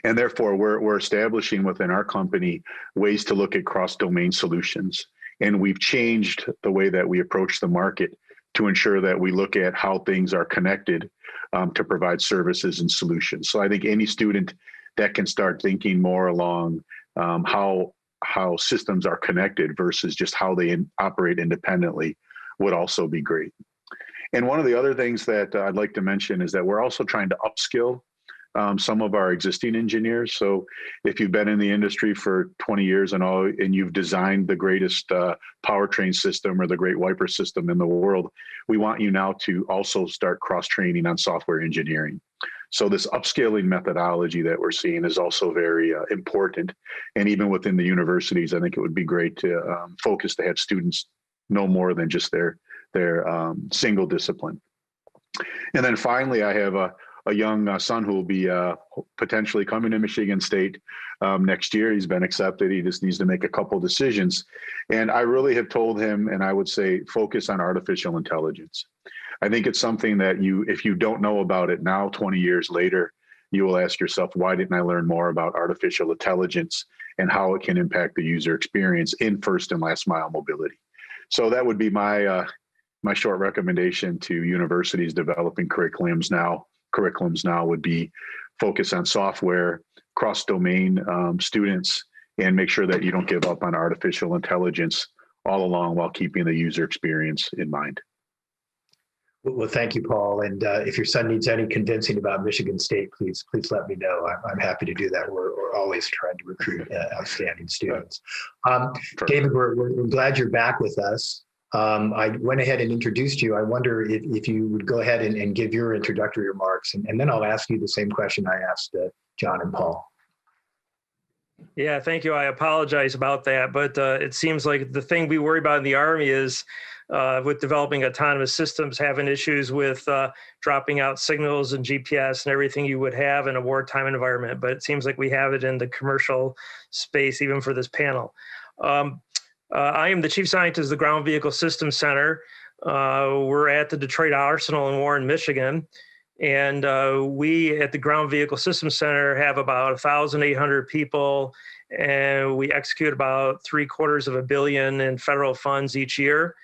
And therefore, we're establishing within our company ways to look at cross-domain solutions. And we've changed the way that we approach the market to ensure that we look at how things are connected to provide services and solutions. So I think any student that can start thinking more along how systems are connected versus just how they operate independently would also be great. And one of the other things that I'd like to mention is that we're also trying to upskill some of our existing engineers. So if you've been in the industry for 20 years and you've designed the greatest powertrain system or the great wiper system in the world, we want you now to also start cross-training on software engineering. So this upscaling methodology that we're seeing is also very important. And even within the universities, I think it would be great to focus to have students know more than just their single discipline. And then finally, I have a young son who will be potentially coming to Michigan State next year. He's been accepted. He just needs to make a couple decisions. And I really have told him, and I would say, focus on artificial intelligence. I think it's something that if you don't know about it now, 20 years later, you will ask yourself, why didn't I learn more about artificial intelligence and how it can impact the user experience in first and last mile mobility? So that would be my short recommendation to universities developing curriculums now would be focus on software, cross-domain students, and make sure that you don't give up on artificial intelligence all along while keeping the user experience in mind. Well, thank you, Paul. And if your son needs any convincing about Michigan State, please let me know. I'm happy to do that. We're always trying to recruit outstanding students. David, we're glad you're back with us. I went ahead and introduced you. I wonder if you would go ahead and give your introductory remarks, and then I'll ask you the same question I asked John and Paul. Yeah, thank you. I apologize about that, but it seems like the thing we worry about in the Army is with developing autonomous systems, having issues with dropping out signals and GPS and everything you would have in a wartime environment. But it seems like we have it in the commercial space, even for this panel. I am the Chief Scientist of the Ground Vehicle Systems Center. We're at the Detroit Arsenal in Warren, Michigan. And we at the Ground Vehicle Systems Center have about 1,800 people, and we execute about $750 million in federal funds each year,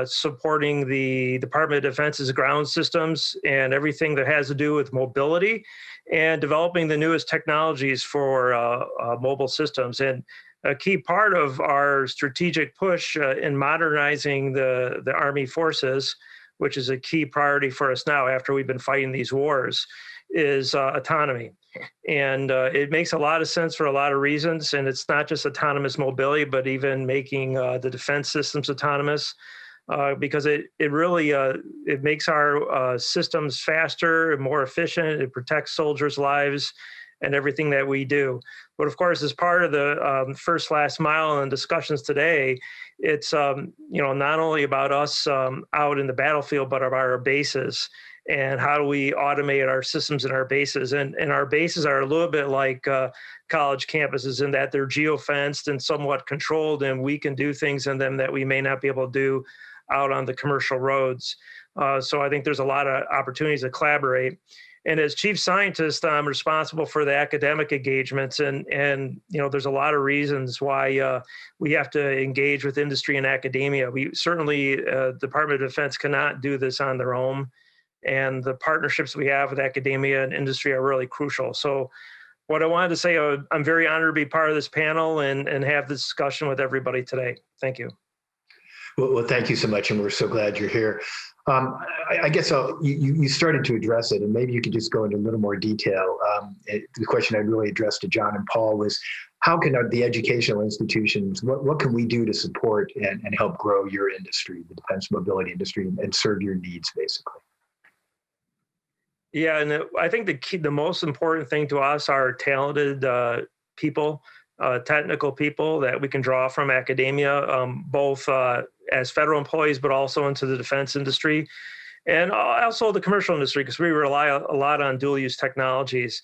supporting the Department of Defense's ground systems and everything that has to do with mobility and developing the newest technologies for mobile systems. And a key part of our strategic push in modernizing the Army forces, which is a key priority for us now after we've been fighting these wars, is autonomy. And it makes a lot of sense for a lot of reasons. And it's not just autonomous mobility, but even making the defense systems autonomous, because it really it makes our systems faster and more efficient. It protects soldiers' lives and everything that we do. But of course, as part of the first last mile and discussions today, it's not only about us out in the battlefield, but about our bases and how do we automate our systems in our bases. And our bases are a little bit like college campuses in that they're geofenced and somewhat controlled, and we can do things in them that we may not be able to do out on the commercial roads. So I think there's a lot of opportunities to collaborate. And as chief scientist, I'm responsible for the academic engagements, and there's a lot of reasons why we have to engage with industry and academia. We certainly, Department of Defense cannot do this on their own, and the partnerships we have with academia and industry are really crucial. So what I wanted to say, I'm very honored to be part of this panel and have this discussion with everybody today. Thank you. Well, thank you so much, and we're so glad you're here. I guess you started to address it, and maybe you could just go into a little more detail. The question I really addressed to John and Paul was, how can the educational institutions, what can we do to support and help grow your industry, the defense mobility industry, and serve your needs, basically? Yeah, and I think the most important thing to us are talented people, technical people that we can draw from academia, both as federal employees, but also into the defense industry, and also the commercial industry, because we rely a lot on dual-use technologies.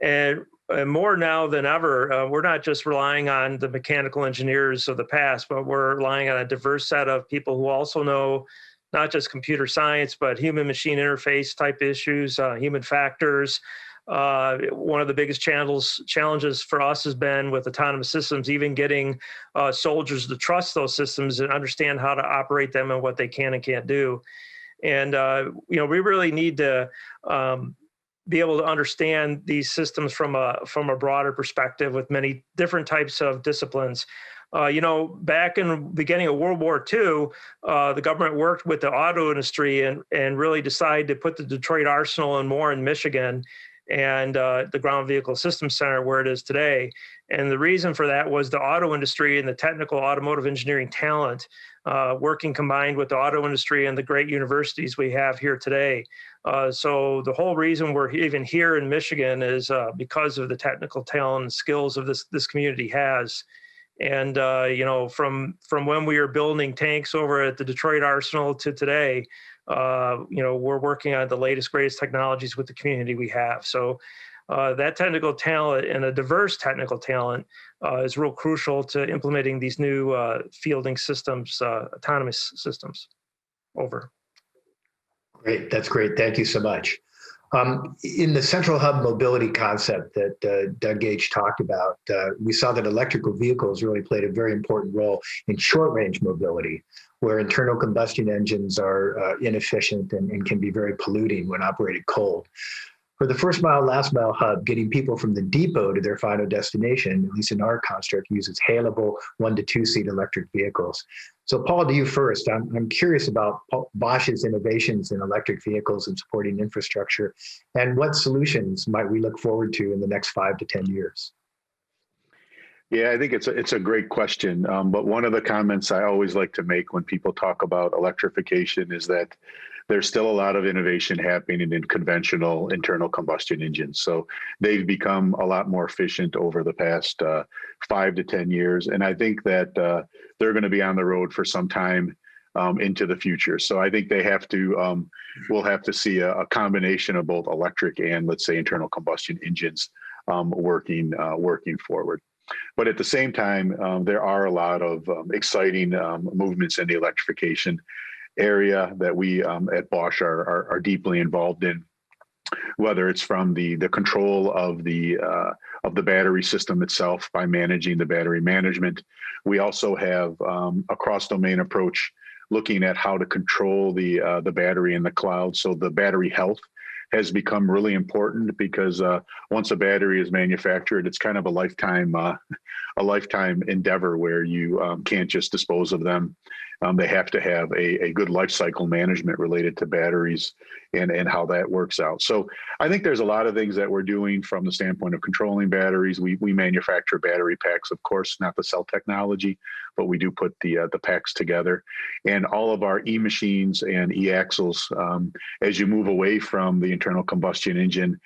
And more now than ever, we're not just relying on the mechanical engineers of the past, but we're relying on a diverse set of people who also know not just computer science, but human-machine interface type issues, human factors. One of the biggest challenges for us has been with autonomous systems, even getting soldiers to trust those systems and understand how to operate them and what they can and can't do. And we really need to be able to understand these systems from a broader perspective with many different types of disciplines. Back in the beginning of World War II, the government worked with the auto industry and really decided to put the Detroit Arsenal and more in Michigan, and the Ground Vehicle Systems Center where it is today. And the reason for that was the auto industry and the technical automotive engineering talent working combined with the auto industry and the great universities we have here today. So the whole reason we're even here in Michigan is because of the technical talent and skills of this community has. And from when we were building tanks over at the Detroit Arsenal to today, we're working on the latest, greatest technologies with the community we have. So that technical talent and a diverse technical talent is real crucial to implementing these new fielding systems, autonomous systems. Over. Great, that's great. Thank you so much. In the central hub mobility concept that Doug Gage talked about, we saw that electrical vehicles really played a very important role in short-range mobility, where internal combustion engines are inefficient and can be very polluting when operated cold. For the first mile, last mile hub, getting people from the depot to their final destination, at least in our construct, uses hailable 1 to 2 seat electric vehicles. So Paul, to you first. I'm curious about Bosch's innovations in electric vehicles and supporting infrastructure, and what solutions might we look forward to in the next 5 to 10 years? Yeah, I think it's a great question. But one of the comments I always like to make when people talk about electrification is that there's still a lot of innovation happening in conventional internal combustion engines. So they've become a lot more efficient over the past 5 to 10 years. And I think that they're going to be on the road for some time into the future. So I think we'll have to see a combination of both electric and, let's say, internal combustion engines working forward. But at the same time, there are a lot of exciting movements in the electrification area that we at Bosch are deeply involved in, whether it's from the control of the battery system itself by managing the battery management. We also have a cross-domain approach looking at how to control the battery in the cloud. So the battery health has become really important because once a battery is manufactured, it's kind of a lifetime endeavor where you can't just dispose of them. They have to have a good life cycle management related to batteries and how that works out. So I think there's a lot of things that we're doing from the standpoint of controlling batteries. We manufacture battery packs, of course, not the cell technology, but we do put the packs together. And all of our e-machines and e-axles, as you move away from the internal combustion engine,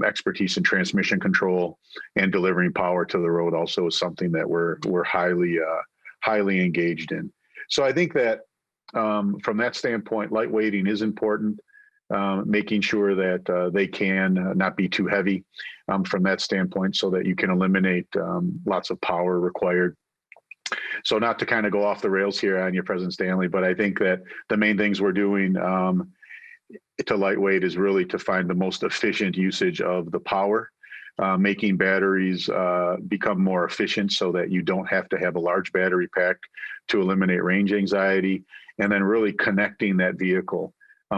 expertise in transmission control and delivering power to the road also is something that we're highly engaged in. So I think that from that standpoint, lightweighting is important, making sure that they can not be too heavy from that standpoint so that you can eliminate lots of power required. So not to kind of go off the rails here on you, President Stanley, but I think that the main things we're doing to lightweight is really to find the most efficient usage of the power, making batteries become more efficient so that you don't have to have a large battery pack to eliminate range anxiety, and then really connecting that vehicle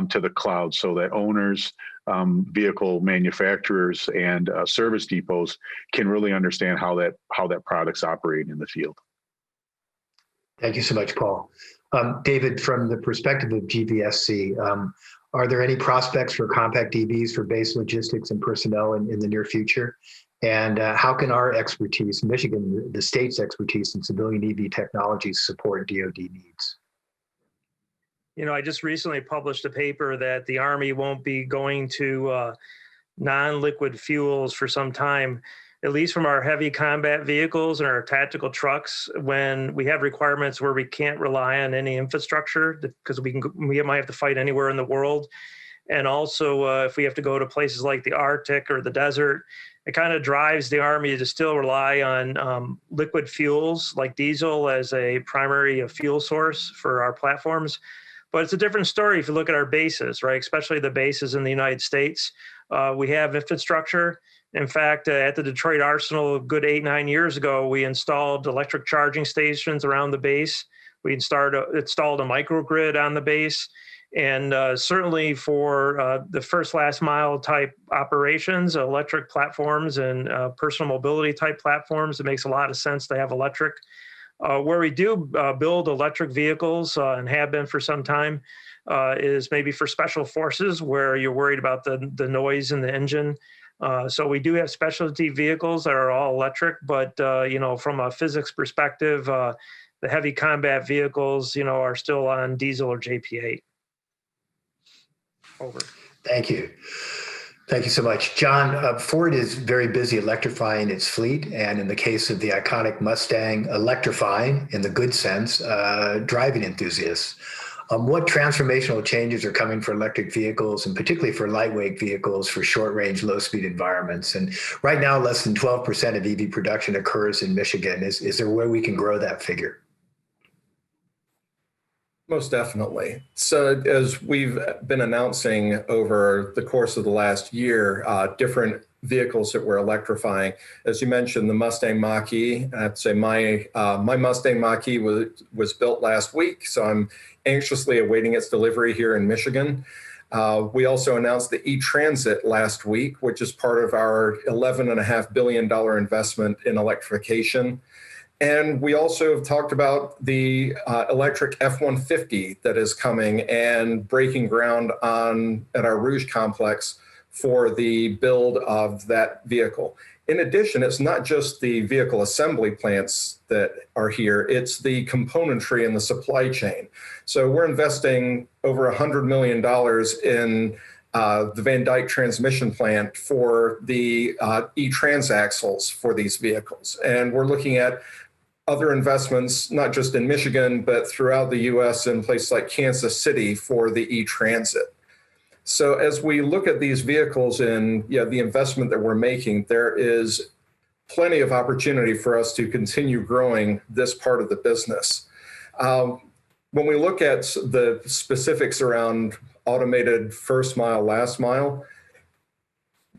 to the cloud so that owners, vehicle manufacturers, and service depots can really understand how that product's operating in the field. Thank you so much, Paul. David, from the perspective of GVSC, are there any prospects for compact EVs for base logistics and personnel in the near future? And how can our expertise, Michigan, the state's expertise in civilian EV technologies support DoD needs? You know, I just recently published a paper that the Army won't be going to non-liquid fuels for some time, at least from our heavy combat vehicles and our tactical trucks, when we have requirements where we can't rely on any infrastructure because we might have to fight anywhere in the world. And also, if we have to go to places like the Arctic or the desert, it kind of drives the Army to still rely on liquid fuels like diesel as a primary fuel source for our platforms. But it's a different story if you look at our bases, right? Especially the bases in the United States. We have infrastructure. In fact, at the Detroit Arsenal, a good 8-9 years ago, we installed electric charging stations around the base. We installed a microgrid on the base. And certainly for the first last mile type operations, electric platforms and personal mobility type platforms, it makes a lot of sense to have electric. Where we do build electric vehicles and have been for some time is maybe for special forces where you're worried about the noise in the engine. So we do have specialty vehicles that are all electric, but you know, from a physics perspective, the heavy combat vehicles, you know, are still on diesel or JP8. Over. Thank you. Thank you so much. John, Ford is very busy electrifying its fleet, and in the case of the iconic Mustang, electrifying, in the good sense, driving enthusiasts. What transformational changes are coming for electric vehicles, and particularly for lightweight vehicles for short-range, low-speed environments? And right now, less than 12% of EV production occurs in Michigan. Is there a way we can grow that figure? Most definitely. So as we've been announcing over the course of the last year, different vehicles that we're electrifying. As you mentioned, the Mustang Mach-E. I have to say my Mustang Mach-E was built last week, so I'm anxiously awaiting its delivery here in Michigan. We also announced the E-Transit last week, which is part of our $11.5 billion investment in electrification. And we also have talked about the electric F-150 that is coming and breaking ground at our Rouge complex for the build of that vehicle. In addition, it's not just the vehicle assembly plants that are here, it's the componentry and the supply chain. So we're investing over $100 million in the Van Dyke transmission plant for the e-transaxles for these vehicles. And we're looking at other investments, not just in Michigan, but throughout the US in places like Kansas City for the e-transit. So as we look at these vehicles and the investment that we're making, there is plenty of opportunity for us to continue growing this part of the business. When we look at the specifics around automated first mile, last mile,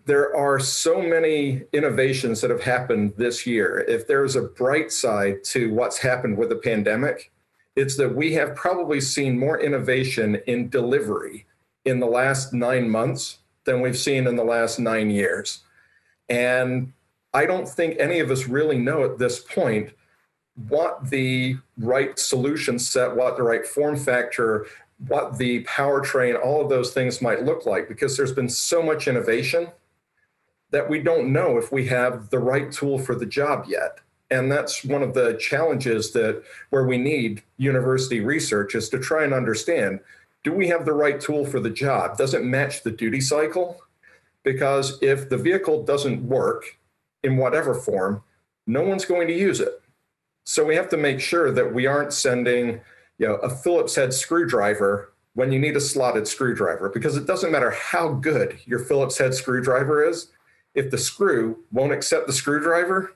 there are so many innovations that have happened this year. If there's a bright side to what's happened with the pandemic, it's that we have probably seen more innovation in delivery in the last 9 months than we've seen in the last 9 years. And I don't think any of us really know at this point what the right solution set, what the right form factor, what the powertrain, all of those things might look like, because there's been so much innovation that we don't know if we have the right tool for the job yet. And that's one of the challenges where we need university research is to try and understand, do we have the right tool for the job? Does it match the duty cycle? Because if the vehicle doesn't work in whatever form, no one's going to use it. So we have to make sure that we aren't sending a Phillips head screwdriver when you need a slotted screwdriver, because it doesn't matter how good your Phillips head screwdriver is. If the screw won't accept the screwdriver,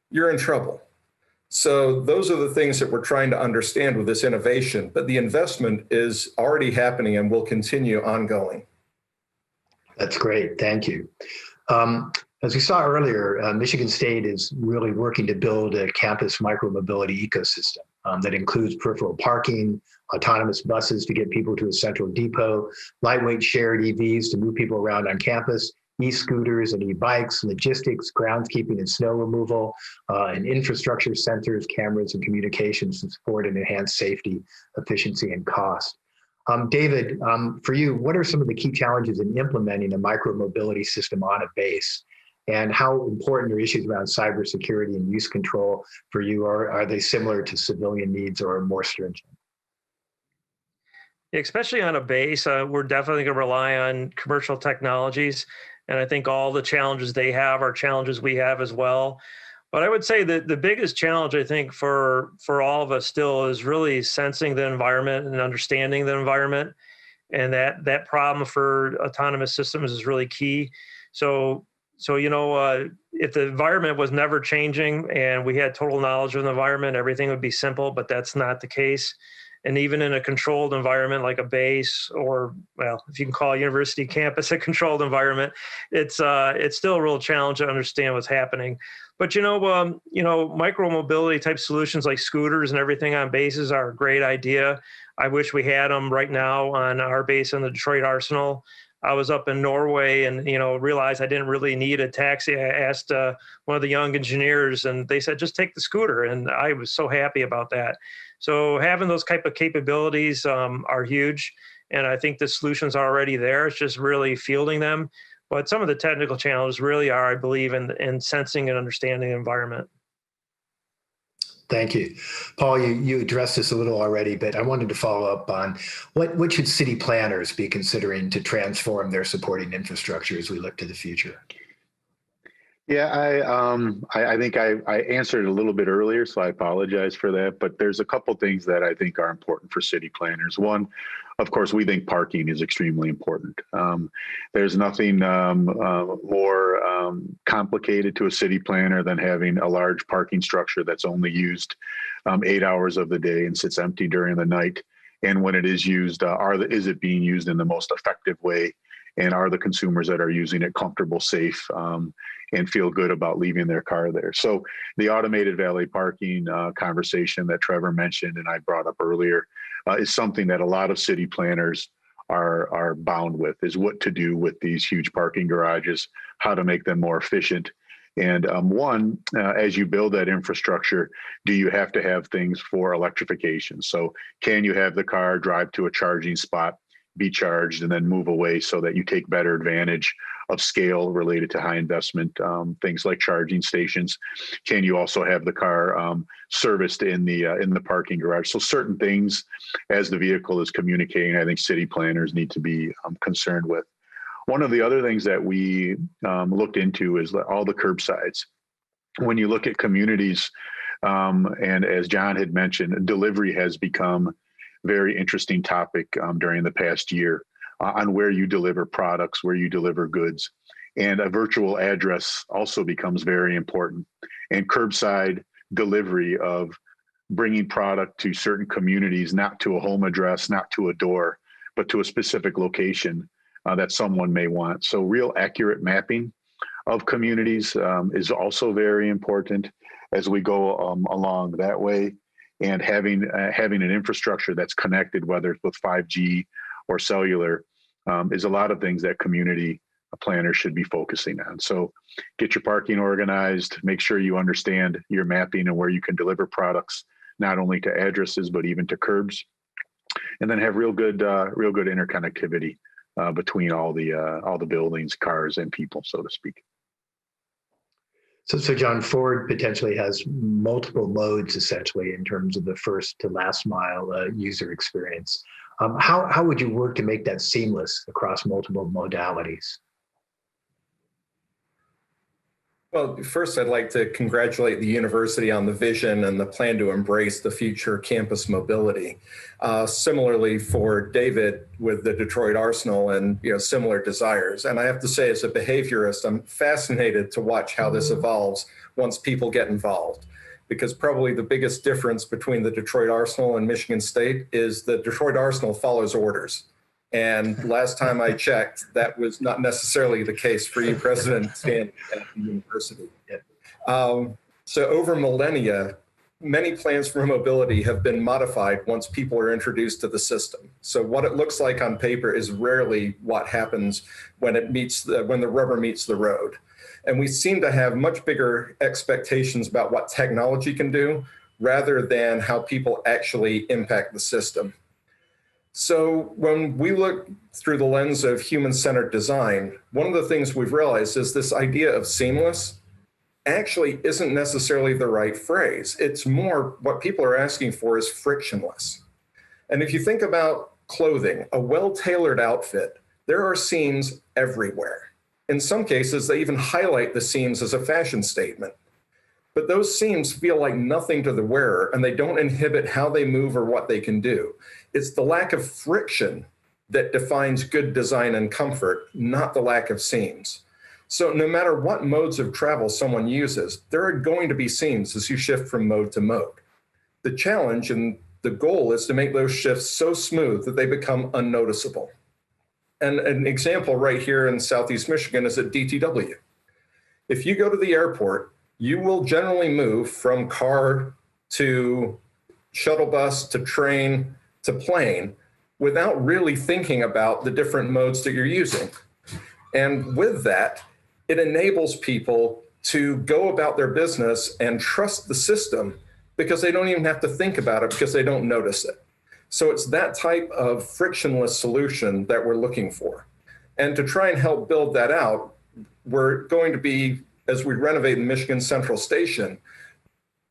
you're in trouble. So those are the things that we're trying to understand with this innovation, but the investment is already happening and will continue ongoing. That's great. Thank you. As we saw earlier, Michigan State is really working to build a campus micromobility ecosystem that includes peripheral parking, autonomous buses to get people to a central depot, lightweight shared EVs to move people around on campus, e-scooters and e-bikes, logistics, groundskeeping and snow removal, and infrastructure centers, cameras, and communications to support and enhance safety, efficiency, and cost. David, for you, what are some of the key challenges in implementing a micromobility system on a base? And how important are issues around cybersecurity and use control for you? Or are they similar to civilian needs or more stringent? Especially on a base, we're definitely going to rely on commercial technologies. And I think all the challenges they have are challenges we have as well. But I would say that the biggest challenge, I think, for all of us still is really sensing the environment and understanding the environment. And that problem for autonomous systems is really key. So if the environment was never changing and we had total knowledge of the environment, everything would be simple, but that's not the case. And even in a controlled environment like a base, or, well, if you can call a university campus a controlled environment, it's still a real challenge to understand what's happening. But micro mobility type solutions like scooters and everything on bases are a great idea. I wish we had them right now on our base in the Detroit Arsenal. I was up in Norway and, realized I didn't really need a taxi. I asked one of the young engineers and they said, just take the scooter. And I was so happy about that. So having those type of capabilities are huge. And I think the solutions are already there. It's just really fielding them. But some of the technical challenges really are, I believe, in sensing and understanding the environment. Thank you. Paul, you addressed this a little already, but I wanted to follow up on what should city planners be considering to transform their supporting infrastructure as we look to the future? Yeah, I think I answered a little bit earlier, so I apologize for that. But there's a couple things that I think are important for city planners. One, of course, we think parking is extremely important. There's nothing more complicated to a city planner than having a large parking structure that's only used 8 hours of the day and sits empty during the night. And when it is used, is it being used in the most effective way? And are the consumers that are using it comfortable, safe, and feel good about leaving their car there? So the automated valet parking conversation that Trevor mentioned and I brought up earlier is something that a lot of city planners are bound with, is what to do with these huge parking garages, how to make them more efficient. And as you build that infrastructure, do you have to have things for electrification? So can you have the car drive to a charging spot, be charged, and then move away so that you take better advantage of scale related to high investment, things like charging stations? Can you also have the car serviced in the parking garage? So certain things, as the vehicle is communicating, I think city planners need to be concerned with. One of the other things that we looked into is all the curbsides. When you look at communities, and as John had mentioned, delivery has become very interesting topic during the past year on where you deliver products, where you deliver goods. And a virtual address also becomes very important. And curbside delivery of bringing product to certain communities, not to a home address, not to a door, but to a specific location that someone may want. So real accurate mapping of communities is also very important as we go along that way. And having an infrastructure that's connected, whether it's with 5G or cellular, is a lot of things that community planners should be focusing on. So get your parking organized, make sure you understand your mapping and where you can deliver products, not only to addresses, but even to curbs. And then have real good interconnectivity between all the buildings, cars, and people, so to speak. So John, Ford potentially has multiple modes essentially in terms of the first to last mile user experience. How would you work to make that seamless across multiple modalities? Well, first, I'd like to congratulate the university on the vision and the plan to embrace the future campus mobility. Similarly, for David with the Detroit Arsenal and similar desires. And I have to say, as a behaviorist, I'm fascinated to watch how this evolves once people get involved. Because probably the biggest difference between the Detroit Arsenal and Michigan State is the Detroit Arsenal follows orders. And last time I checked, that was not necessarily the case for you, President Stanley, at the university. So over millennia, many plans for mobility have been modified once people are introduced to the system. So what it looks like on paper is rarely what happens when when the rubber meets the road. And we seem to have much bigger expectations about what technology can do rather than how people actually impact the system. So when we look through the lens of human-centered design, one of the things we've realized is this idea of seamless actually isn't necessarily the right phrase. It's more what people are asking for is frictionless. And if you think about clothing, a well-tailored outfit, there are seams everywhere. In some cases, they even highlight the seams as a fashion statement. But those seams feel like nothing to the wearer, and they don't inhibit how they move or what they can do. It's the lack of friction that defines good design and comfort, not the lack of seams. So no matter what modes of travel someone uses, there are going to be seams as you shift from mode to mode. The challenge and the goal is to make those shifts so smooth that they become unnoticeable. And an example right here in Southeast Michigan is at DTW. If you go to the airport, you will generally move from car to shuttle bus to train to plane without really thinking about the different modes that you're using. And with that, it enables people to go about their business and trust the system because they don't even have to think about it because they don't notice it. So it's that type of frictionless solution that we're looking for. And to try and help build that out, we're going to be, as we renovate the Michigan Central Station,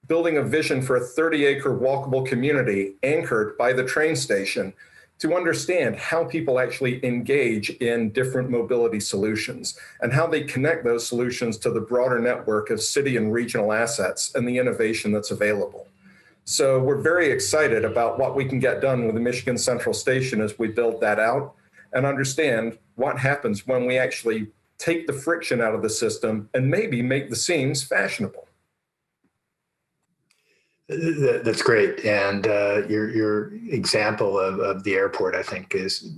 building a vision for a 30-acre walkable community anchored by the train station to understand how people actually engage in different mobility solutions and how they connect those solutions to the broader network of city and regional assets and the innovation that's available. So we're very excited about what we can get done with the Michigan Central Station as we build that out and understand what happens when we actually take the friction out of the system and maybe make the seams fashionable. That's great. And your example of the airport, I think,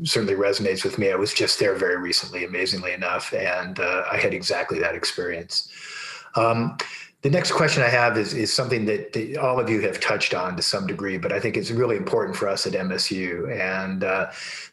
certainly resonates with me. I was just there very recently, amazingly enough, and I had exactly that experience. The next question I have is something that all of you have touched on to some degree, but I think it's really important for us at MSU. And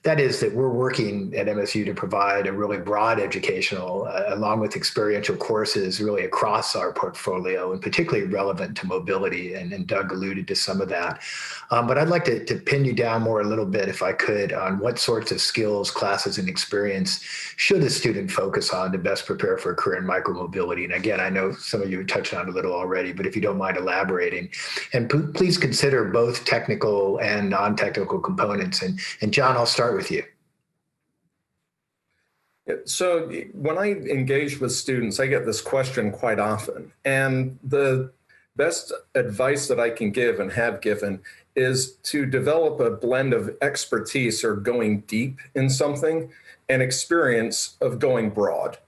that is that we're working at MSU to provide a really broad educational, along with experiential courses really across our portfolio, and particularly relevant to mobility. And Doug alluded to some of that. But I'd like to pin you down more a little bit, if I could, on what sorts of skills, classes, and experience should a student focus on to best prepare for a career in micromobility. And again, I know some of you touched on a little already, but if you don't mind elaborating, and please consider both technical and non-technical components. And John, I'll start with you. So when I engage with students, I get this question quite often. And the best advice that I can give and have given is to develop a blend of expertise or going deep in something and experience of going broad.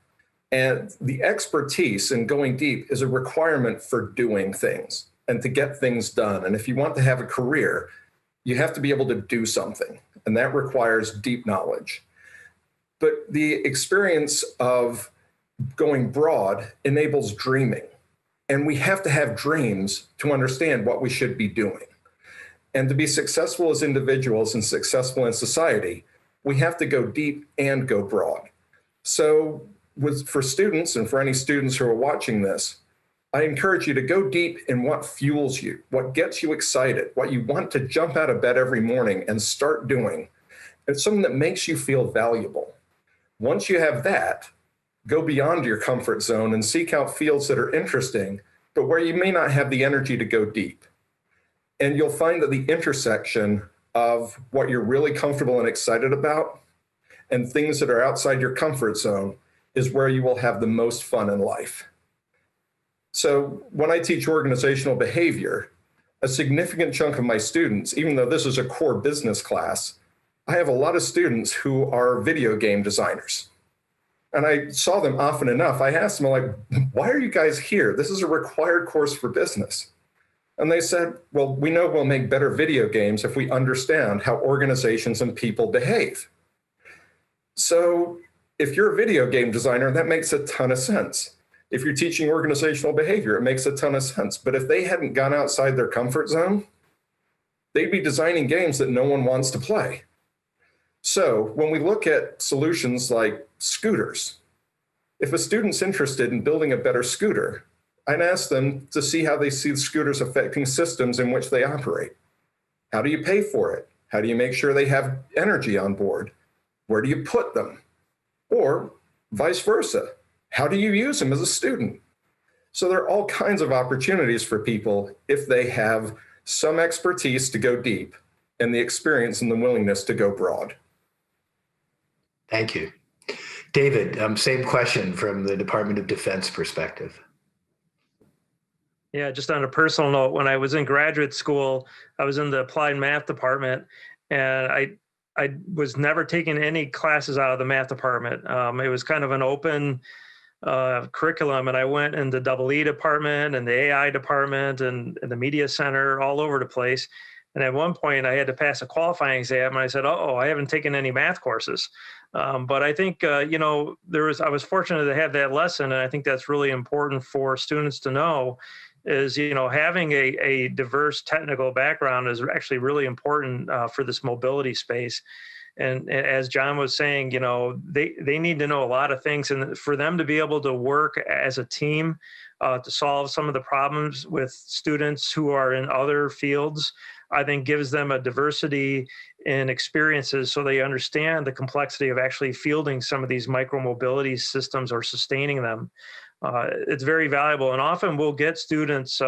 And the expertise in going deep is a requirement for doing things and to get things done. And if you want to have a career, you have to be able to do something, and that requires deep knowledge. But the experience of going broad enables dreaming. And we have to have dreams to understand what we should be doing. And to be successful as individuals and successful in society, we have to go deep and go broad. So for students and for any students who are watching this, I encourage you to go deep in what fuels you, what gets you excited, what you want to jump out of bed every morning and start doing. It's something that makes you feel valuable. Once you have that, go beyond your comfort zone and seek out fields that are interesting, but where you may not have the energy to go deep. And you'll find that the intersection of what you're really comfortable and excited about and things that are outside your comfort zone is where you will have the most fun in life. So when I teach organizational behavior, a significant chunk of my students, even though this is a core business class, I have a lot of students who are video game designers. And I saw them often enough. I asked them, like, why are you guys here? This is a required course for business. And they said, well, we know we'll make better video games if we understand how organizations and people behave. So if you're a video game designer, that makes a ton of sense. If you're teaching organizational behavior, it makes a ton of sense. But if they hadn't gone outside their comfort zone, they'd be designing games that no one wants to play. So when we look at solutions like scooters, if a student's interested in building a better scooter, I'd ask them to see how they see scooters affecting systems in which they operate. How do you pay for it? How do you make sure they have energy on board? Where do you put them? Or vice versa, how do you use them as a student? So there are all kinds of opportunities for people if they have some expertise to go deep and the experience and the willingness to go broad. Thank you. David, same question from the Department of Defense perspective. Yeah, just on a personal note, when I was in graduate school, I was in the applied math department, and I was never taking any classes out of the math department. It was kind of an open curriculum, and I went in the EE department and the AI department and the media center, all over the place. And at one point, I had to pass a qualifying exam, and I said, "Oh, I haven't taken any math courses." But I think I was fortunate to have that lesson, and I think that's really important for students to know. Is having a diverse technical background is actually really important for this mobility space. And as John was saying, they need to know a lot of things, and for them to be able to work as a team to solve some of the problems with students who are in other fields, I think gives them a diversity in experiences so they understand the complexity of actually fielding some of these micromobility systems or sustaining them. It's very valuable, and often we'll get students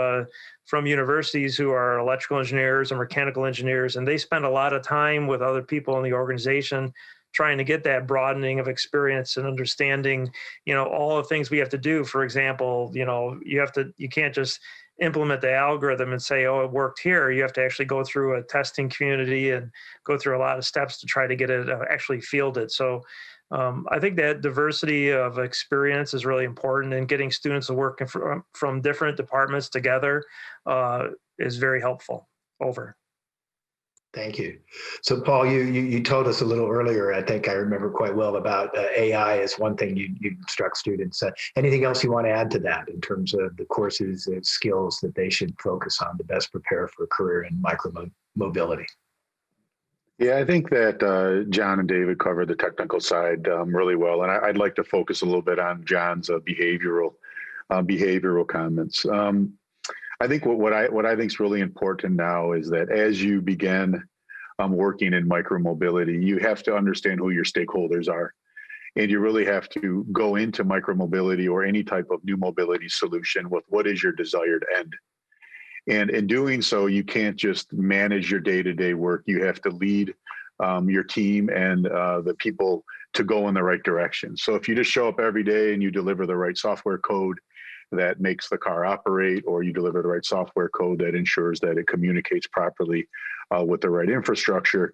from universities who are electrical engineers and mechanical engineers, and they spend a lot of time with other people in the organization trying to get that broadening of experience and understanding, all the things we have to do. For example, you can't just implement the algorithm and say, oh, it worked here. You have to actually go through a testing community and go through a lot of steps to try to get it actually fielded. So I think that diversity of experience is really important, and getting students to work from different departments together is very helpful. Over. Thank you. So Paul, you told us a little earlier, I think I remember quite well, about AI as one thing you instruct students. Anything else you want to add to that in terms of the courses and skills that they should focus on to best prepare for a career in micromobility? Yeah, I think that John and David covered the technical side really well, and I'd like to focus a little bit on John's behavioral comments. I think what I think is really important now is that as you begin working in micromobility, you have to understand who your stakeholders are, and you really have to go into micromobility or any type of new mobility solution with what is your desired end. And in doing so, you can't just manage your day-to-day work. You have to lead your team and the people to go in the right direction. So if you just show up every day and you deliver the right software code that makes the car operate, or you deliver the right software code that ensures that it communicates properly with the right infrastructure,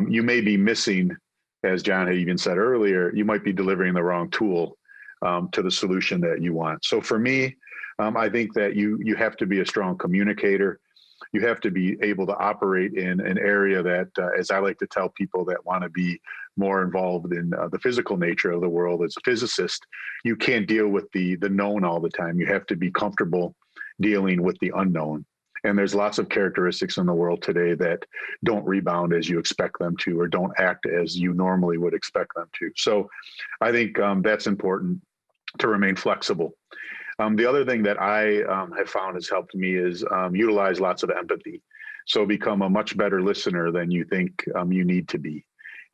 you may be missing, as John had even said earlier, you might be delivering the wrong tool to the solution that you want. So for me, I think that you have to be a strong communicator. You have to be able to operate in an area that, as I like to tell people that want to be more involved in the physical nature of the world, as a physicist, you can't deal with the known all the time. You have to be comfortable dealing with the unknown. And there's lots of characteristics in the world today that don't rebound as you expect them to, or don't act as you normally would expect them to. So I think that's important, to remain flexible. The other thing that I have found has helped me is utilize lots of empathy. So become a much better listener than you think you need to be,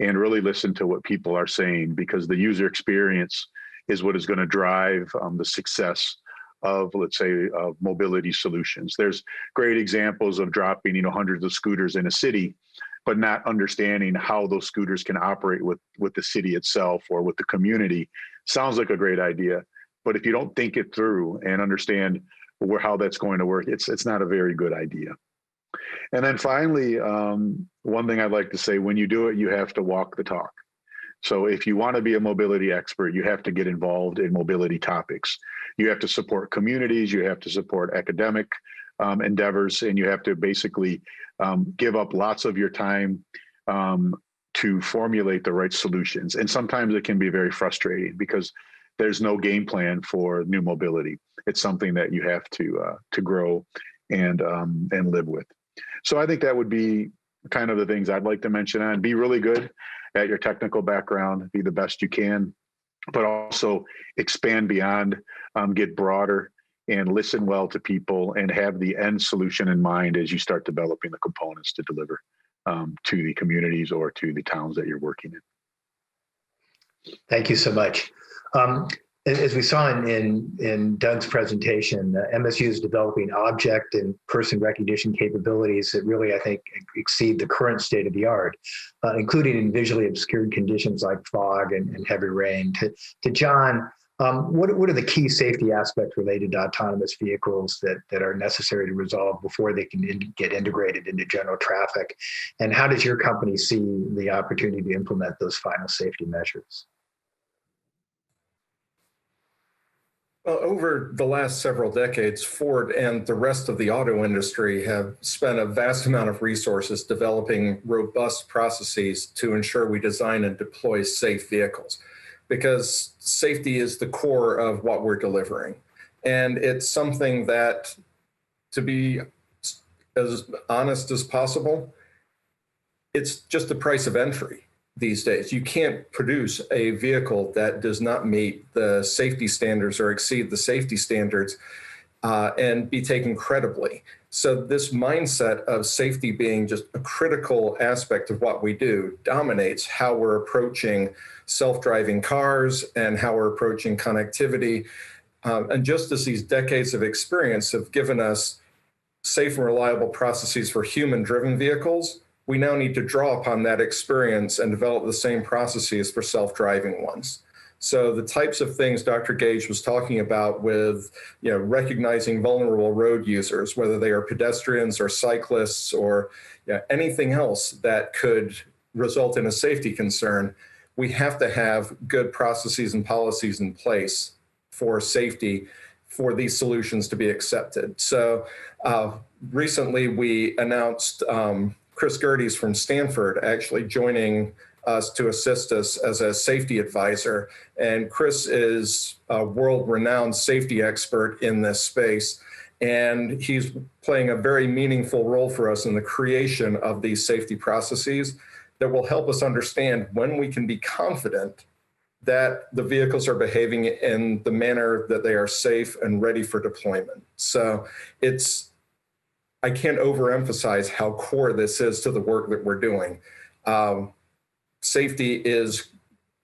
and really listen to what people are saying, because the user experience is what is going to drive the success of, let's say, mobility solutions. There's great examples of dropping, hundreds of scooters in a city, but not understanding how those scooters can operate with the city itself or with the community. Sounds like a great idea, but if you don't think it through and understand how that's going to work, it's not a very good idea. And then finally, one thing I'd like to say, when you do it, you have to walk the talk. So if you want to be a mobility expert, you have to get involved in mobility topics. You have to support communities, you have to support academic endeavors, and you have to basically give up lots of your time to formulate the right solutions. And sometimes it can be very frustrating because there's no game plan for new mobility. It's something that you have to grow and live with. So I think that would be kind of the things I'd like to mention on. Be really good at your technical background, be the best you can, but also expand beyond, get broader, and listen well to people, and have the end solution in mind as you start developing the components to deliver to the communities or to the towns that you're working in. Thank you so much. As we saw in Doug's presentation, MSU is developing object and person recognition capabilities that really, I think, exceed the current state of the art, including in visually obscured conditions like fog and heavy rain. To John, what are the key safety aspects related to autonomous vehicles that are necessary to resolve before they can get integrated into general traffic? And how does your company see the opportunity to implement those final safety measures? Well, over the last several decades, Ford and the rest of the auto industry have spent a vast amount of resources developing robust processes to ensure we design and deploy safe vehicles, because safety is the core of what we're delivering. And it's something that, to be as honest as possible, it's just the price of entry. These days, you can't produce a vehicle that does not meet the safety standards or exceed the safety standards and be taken credibly. So this mindset of safety being just a critical aspect of what we do dominates how we're approaching self-driving cars and how we're approaching connectivity. And just as these decades of experience have given us safe and reliable processes for human-driven vehicles, we now need to draw upon that experience and develop the same processes for self-driving ones. So the types of things Dr. Gage was talking about with, recognizing vulnerable road users, whether they are pedestrians or cyclists or anything else that could result in a safety concern, we have to have good processes and policies in place for safety for these solutions to be accepted. So recently we announced Chris Gerdes from Stanford actually joining us to assist us as a safety advisor. And Chris is a world-renowned safety expert in this space. And he's playing a very meaningful role for us in the creation of these safety processes that will help us understand when we can be confident that the vehicles are behaving in the manner that they are safe and ready for deployment. So I can't overemphasize how core this is to the work that we're doing. Safety is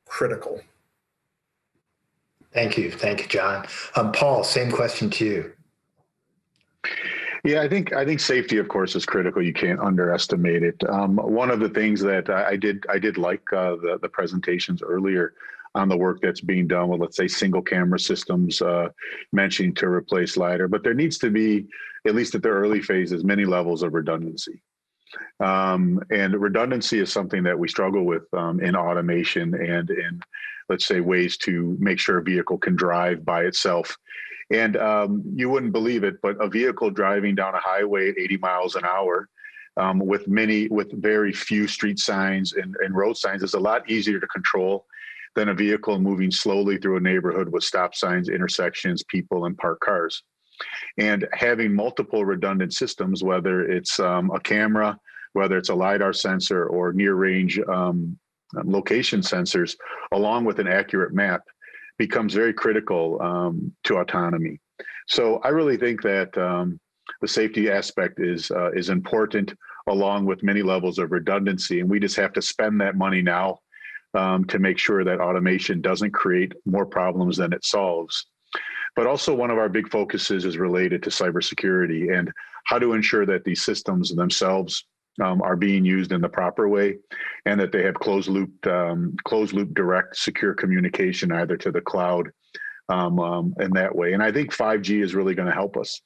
critical. Thank you, John. Paul, same question to you. Yeah, I think safety, of course, is critical. You can't underestimate it. One of the things that I did like the presentations earlier on the work that's being done with, let's say, single camera systems, mentioning to replace LiDAR, but there needs to be, at least at the early phases, many levels of redundancy. And redundancy is something that we struggle with in automation and in, let's say, ways to make sure a vehicle can drive by itself. And you wouldn't believe it, but a vehicle driving down a highway at 80 miles an hour with very few street signs and road signs is a lot easier to control than a vehicle moving slowly through a neighborhood with stop signs, intersections, people, and parked cars. And having multiple redundant systems, whether it's a camera, whether it's a LiDAR sensor or near-range location sensors, along with an accurate map, becomes very critical to autonomy. So I really think that the safety aspect is important, along with many levels of redundancy, and we just have to spend that money now to make sure that automation doesn't create more problems than it solves. But also one of our big focuses is related to cybersecurity and how to ensure that these systems themselves are being used in the proper way and that they have closed loop direct secure communication either to the cloud in that way. And I think 5G is really going to help us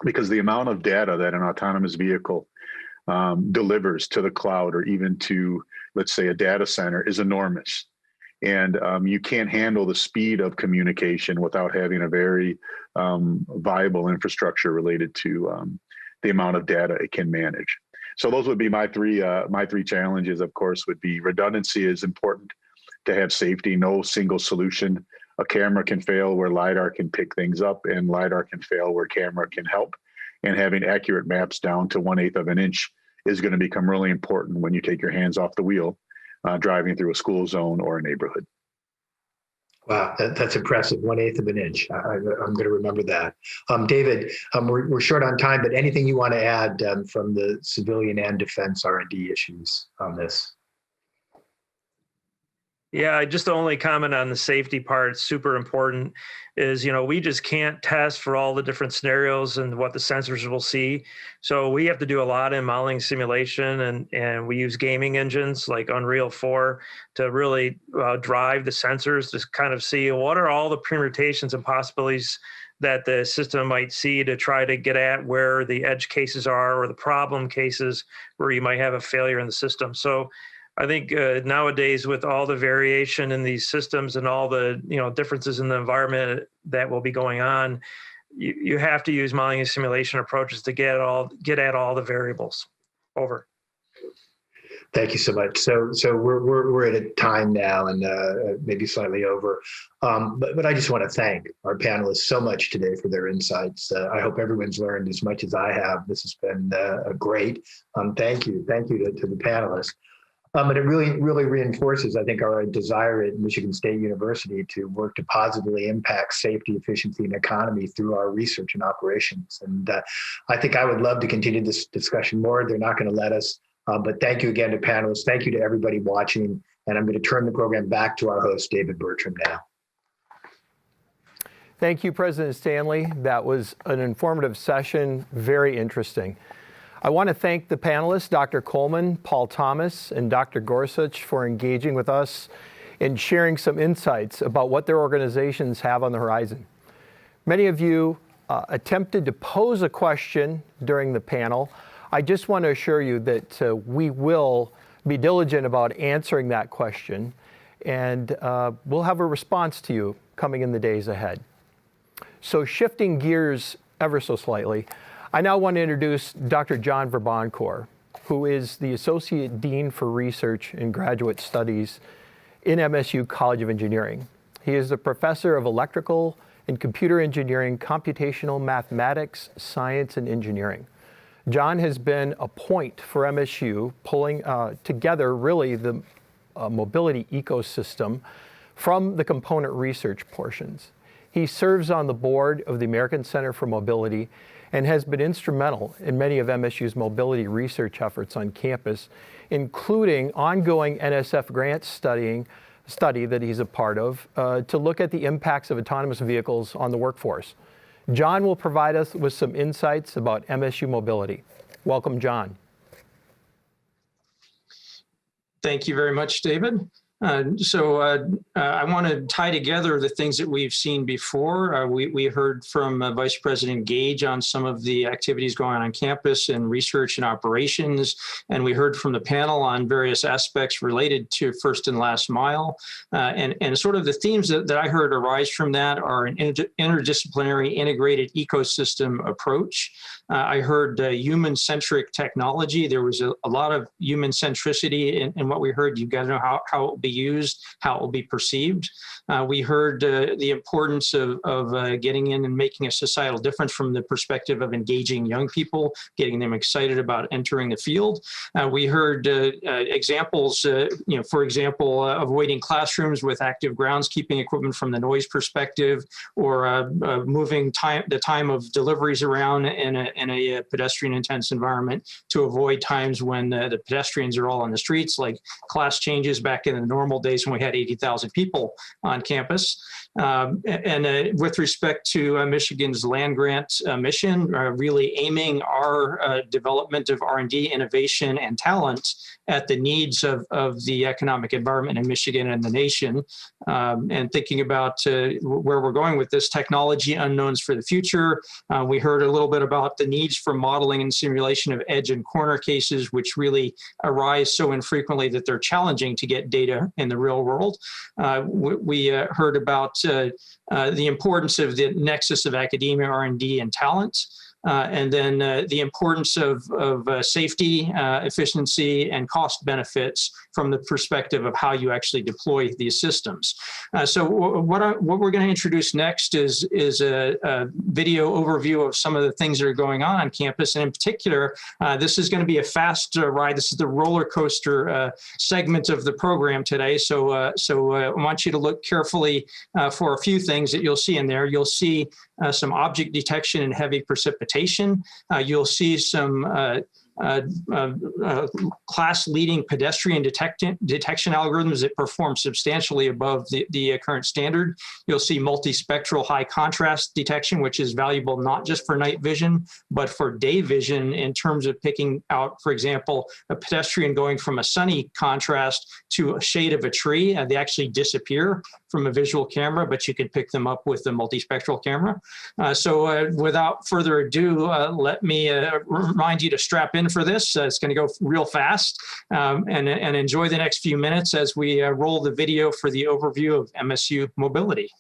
because the amount of data that an autonomous vehicle delivers to the cloud or even to, let's say, a data center is enormous. And you can't handle the speed of communication without having a very viable infrastructure related to the amount of data it can manage. So those would be my three challenges. Of course, would be redundancy is important to have safety. No single solution. A camera can fail where LiDAR can pick things up, and LiDAR can fail where camera can help. And having accurate maps down to 1/8 of an inch is going to become really important when you take your hands off the wheel driving through a school zone or a neighborhood. Wow, that's impressive. 1/8 of an inch. I'm going to remember that. David, we're short on time, but anything you want to add from the civilian and defense R&D issues on this? Yeah, just the only comment on the safety part, super important, is, we just can't test for all the different scenarios and what the sensors will see. So we have to do a lot in modeling simulation, and we use gaming engines like Unreal 4 to really drive the sensors to kind of see what are all the permutations and possibilities that the system might see to try to get at where the edge cases are or the problem cases where you might have a failure in the system. So I think nowadays, with all the variation in these systems and all the differences in the environment that will be going on, you have to use modeling and simulation approaches to get at all the variables. Over. Thank you so much. So we're at a time now, and maybe slightly over. But I just want to thank our panelists so much today for their insights. I hope everyone's learned as much as I have. This has been great. Thank you to the panelists. And it really reinforces, I think, our desire at Michigan State University to work to positively impact safety, efficiency, and economy through our research and operations. And I think I would love to continue this discussion more. They're not going to let us. But thank you again to panelists. Thank you to everybody watching. And I'm going to turn the program back to our host, David Bertram, now. Thank you, President Stanley. That was an informative session, very interesting. I want to thank the panelists, Dr. Coleman, Paul Thomas, and Dr. Gorsuch, for engaging with us and sharing some insights about what their organizations have on the horizon. Many of you attempted to pose a question during the panel. I just want to assure you that we will be diligent about answering that question, and we'll have a response to you coming in the days ahead. So shifting gears ever so slightly, I now want to introduce Dr. John Verbancourt, who is the Associate Dean for Research and Graduate Studies in MSU College of Engineering. He is the Professor of Electrical and Computer Engineering, Computational Mathematics, Science, and Engineering. John has been a point for MSU, pulling together really the mobility ecosystem from the component research portions. He serves on the board of the American Center for Mobility and has been instrumental in many of MSU's mobility research efforts on campus, including ongoing NSF grant study that he's a part of to look at the impacts of autonomous vehicles on the workforce. John will provide us with some insights about MSU mobility. Welcome, John. Thank you very much, David. I want to tie together the things that we've seen before. We heard from Vice President Gage on some of the activities going on campus and research and operations, and we heard from the panel on various aspects related to first and last mile. And sort of the themes that I heard arise from that are an interdisciplinary integrated ecosystem approach. I heard human-centric technology. There was a lot of human centricity in what we heard. You've got to know how it will be used, how it will be perceived. We heard the importance of getting in and making a societal difference from the perspective of engaging young people, getting them excited about entering the field. We heard examples, for example, avoiding classrooms with active groundskeeping equipment from the noise perspective, or moving the time of deliveries around in a pedestrian-intense environment to avoid times when the pedestrians are all on the streets, like class changes back in the normal days when we had 80,000 people on campus. With respect to Michigan's land grant mission, really aiming our development of R&D, innovation, and talent at the needs of the economic environment in Michigan and the nation, and thinking about where we're going with this, technology unknowns for the future. We heard a little bit about the needs for modeling and simulation of edge and corner cases, which really arise so infrequently that they're challenging to get data in the real world. We heard about the importance of the nexus of academia, R&D, and talent. and then the importance of safety, efficiency, and cost benefits from the perspective of how you actually deploy these systems. So what we're going to introduce next is a video overview of some of the things that are going on campus, and in particular, this is going to be a fast ride. This is the roller coaster segment of the program today. So I want you to look carefully for a few things that you'll see in there. You'll see some object detection and heavy precipitation. You'll see some class-leading pedestrian detection algorithms that perform substantially above the current standard. You'll see multispectral high contrast detection, which is valuable not just for night vision, but for day vision in terms of picking out, for example, a pedestrian going from a sunny contrast to a shade of a tree. They actually disappear from a visual camera, but you can pick them up with the multispectral camera. So without further ado, let me remind you to strap in for this. It's going to go real fast, and enjoy the next few minutes as we roll the video for the overview of MSU Mobility.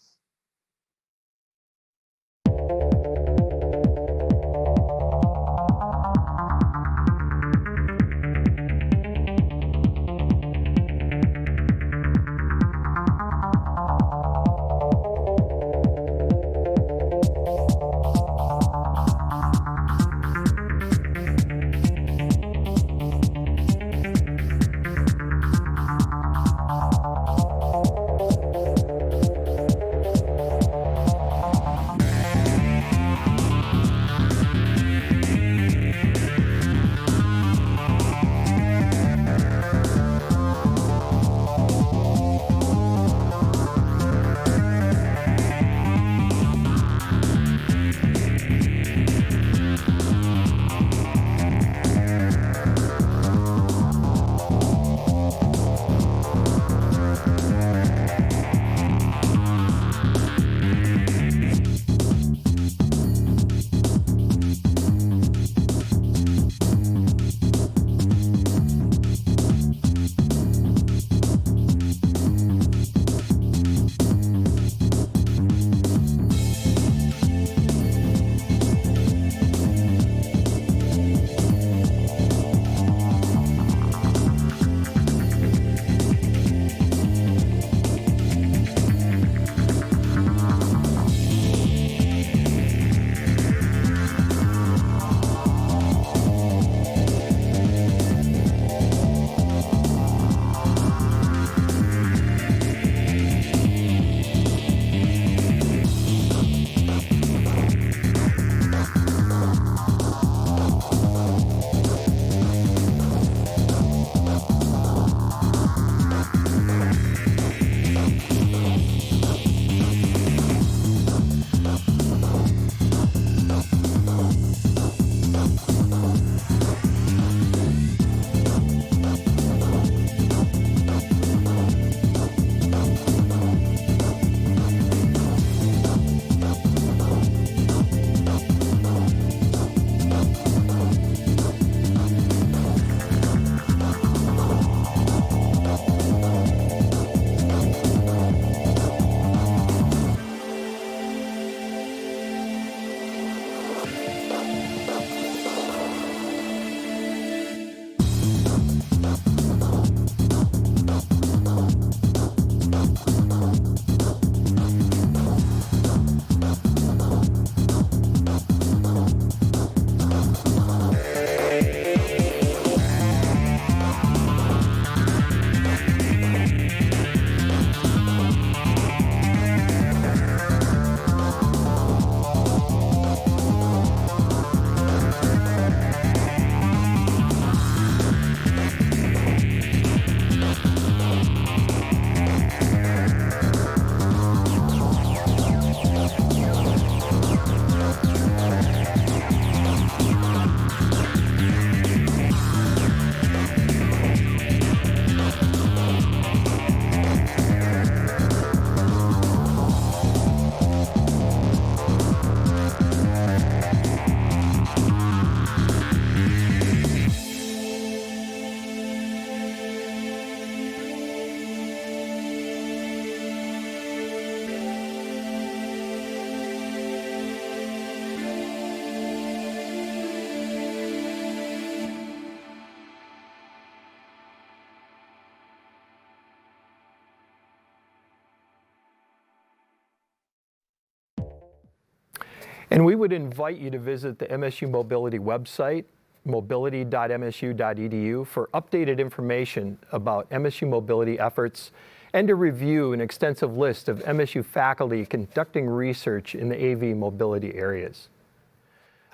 And we would invite you to visit the MSU Mobility website, mobility.msu.edu, for updated information about MSU Mobility efforts and to review an extensive list of MSU faculty conducting research in the AV mobility areas.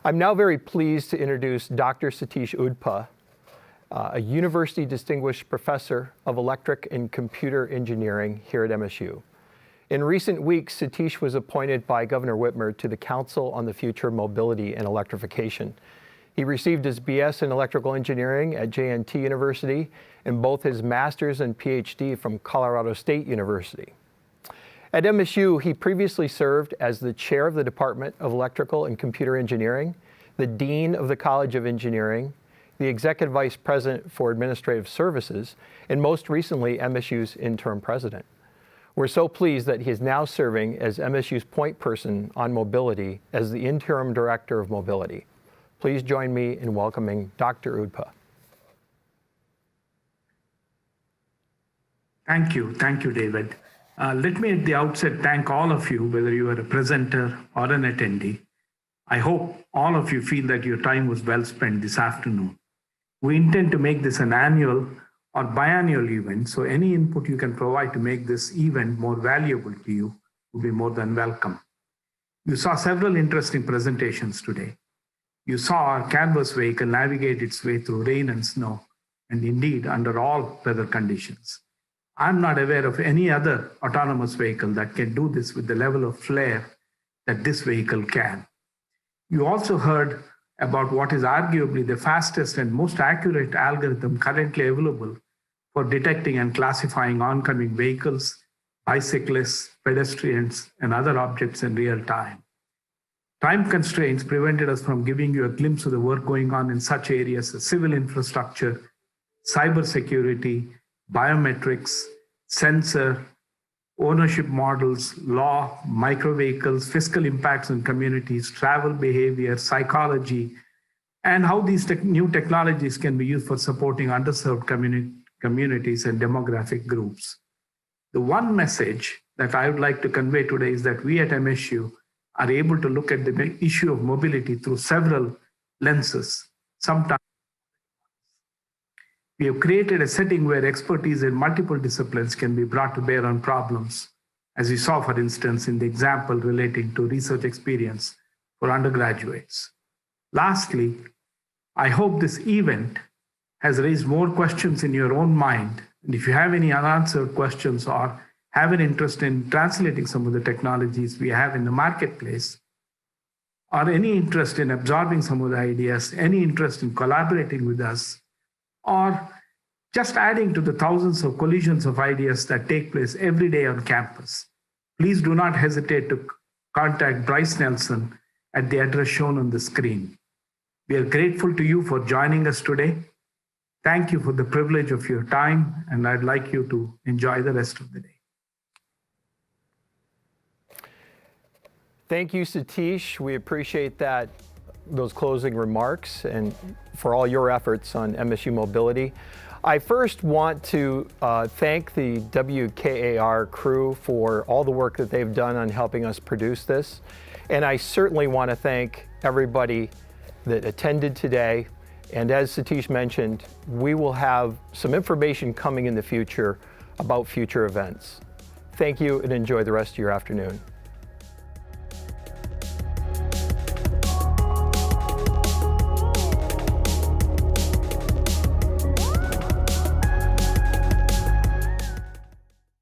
I'm now very pleased to introduce Dr. Satish Udpa, a University Distinguished Professor of Electric and Computer Engineering here at MSU. In recent weeks, Satish was appointed by Governor Whitmer to the Council on the Future of Mobility and Electrification. He received his BS in Electrical Engineering at JNT University and both his master's and PhD from Colorado State University. At MSU, he previously served as the chair of the Department of Electrical and Computer Engineering, the dean of the College of Engineering, the executive vice president for administrative services, and most recently, MSU's interim president. We're so pleased that he is now serving as MSU's point person on mobility as the interim director of mobility. Please join me in welcoming Dr. Udpa. Thank you, David. Let me at the outset thank all of you, whether you are a presenter or an attendee. I hope all of you feel that your time was well spent this afternoon. We intend to make this an annual or biannual event, so any input you can provide to make this event more valuable to you will be more than welcome. You saw several interesting presentations today. You saw our Canvas vehicle navigate its way through rain and snow, and indeed under all weather conditions. I'm not aware of any other autonomous vehicle that can do this with the level of flair that this vehicle can. You also heard about what is arguably the fastest and most accurate algorithm currently available for detecting and classifying oncoming vehicles, bicyclists, pedestrians, and other objects in real time. Time constraints prevented us from giving you a glimpse of the work going on in such areas as civil infrastructure, cybersecurity, biometrics, sensor, ownership models, law, microvehicles, fiscal impacts on communities, travel behavior, psychology, and how these new technologies can be used for supporting underserved communities and demographic groups. The one message that I would like to convey today is that we at MSU are able to look at the issue of mobility through several lenses. Sometimes we have created a setting where expertise in multiple disciplines can be brought to bear on problems, as we saw, for instance, in the example relating to research experience for undergraduates. Lastly, I hope this event has raised more questions in your own mind. And if you have any unanswered questions or have an interest in translating some of the technologies we have in the marketplace, or any interest in absorbing some of the ideas, any interest in collaborating with us, or just adding to the thousands of collisions of ideas that take place every day on campus, please do not hesitate to contact Bryce Nelson at the address shown on the screen. We are grateful to you for joining us today. Thank you for the privilege of your time, and I'd like you to enjoy the rest of the day. Thank you, Satish. We appreciate those closing remarks and for all your efforts on MSU Mobility. I first want to thank the WKAR crew for all the work that they've done on helping us produce this. And I certainly want to thank everybody that attended today. And as Satish mentioned, we will have some information coming in the future about future events. Thank you and enjoy the rest of your afternoon.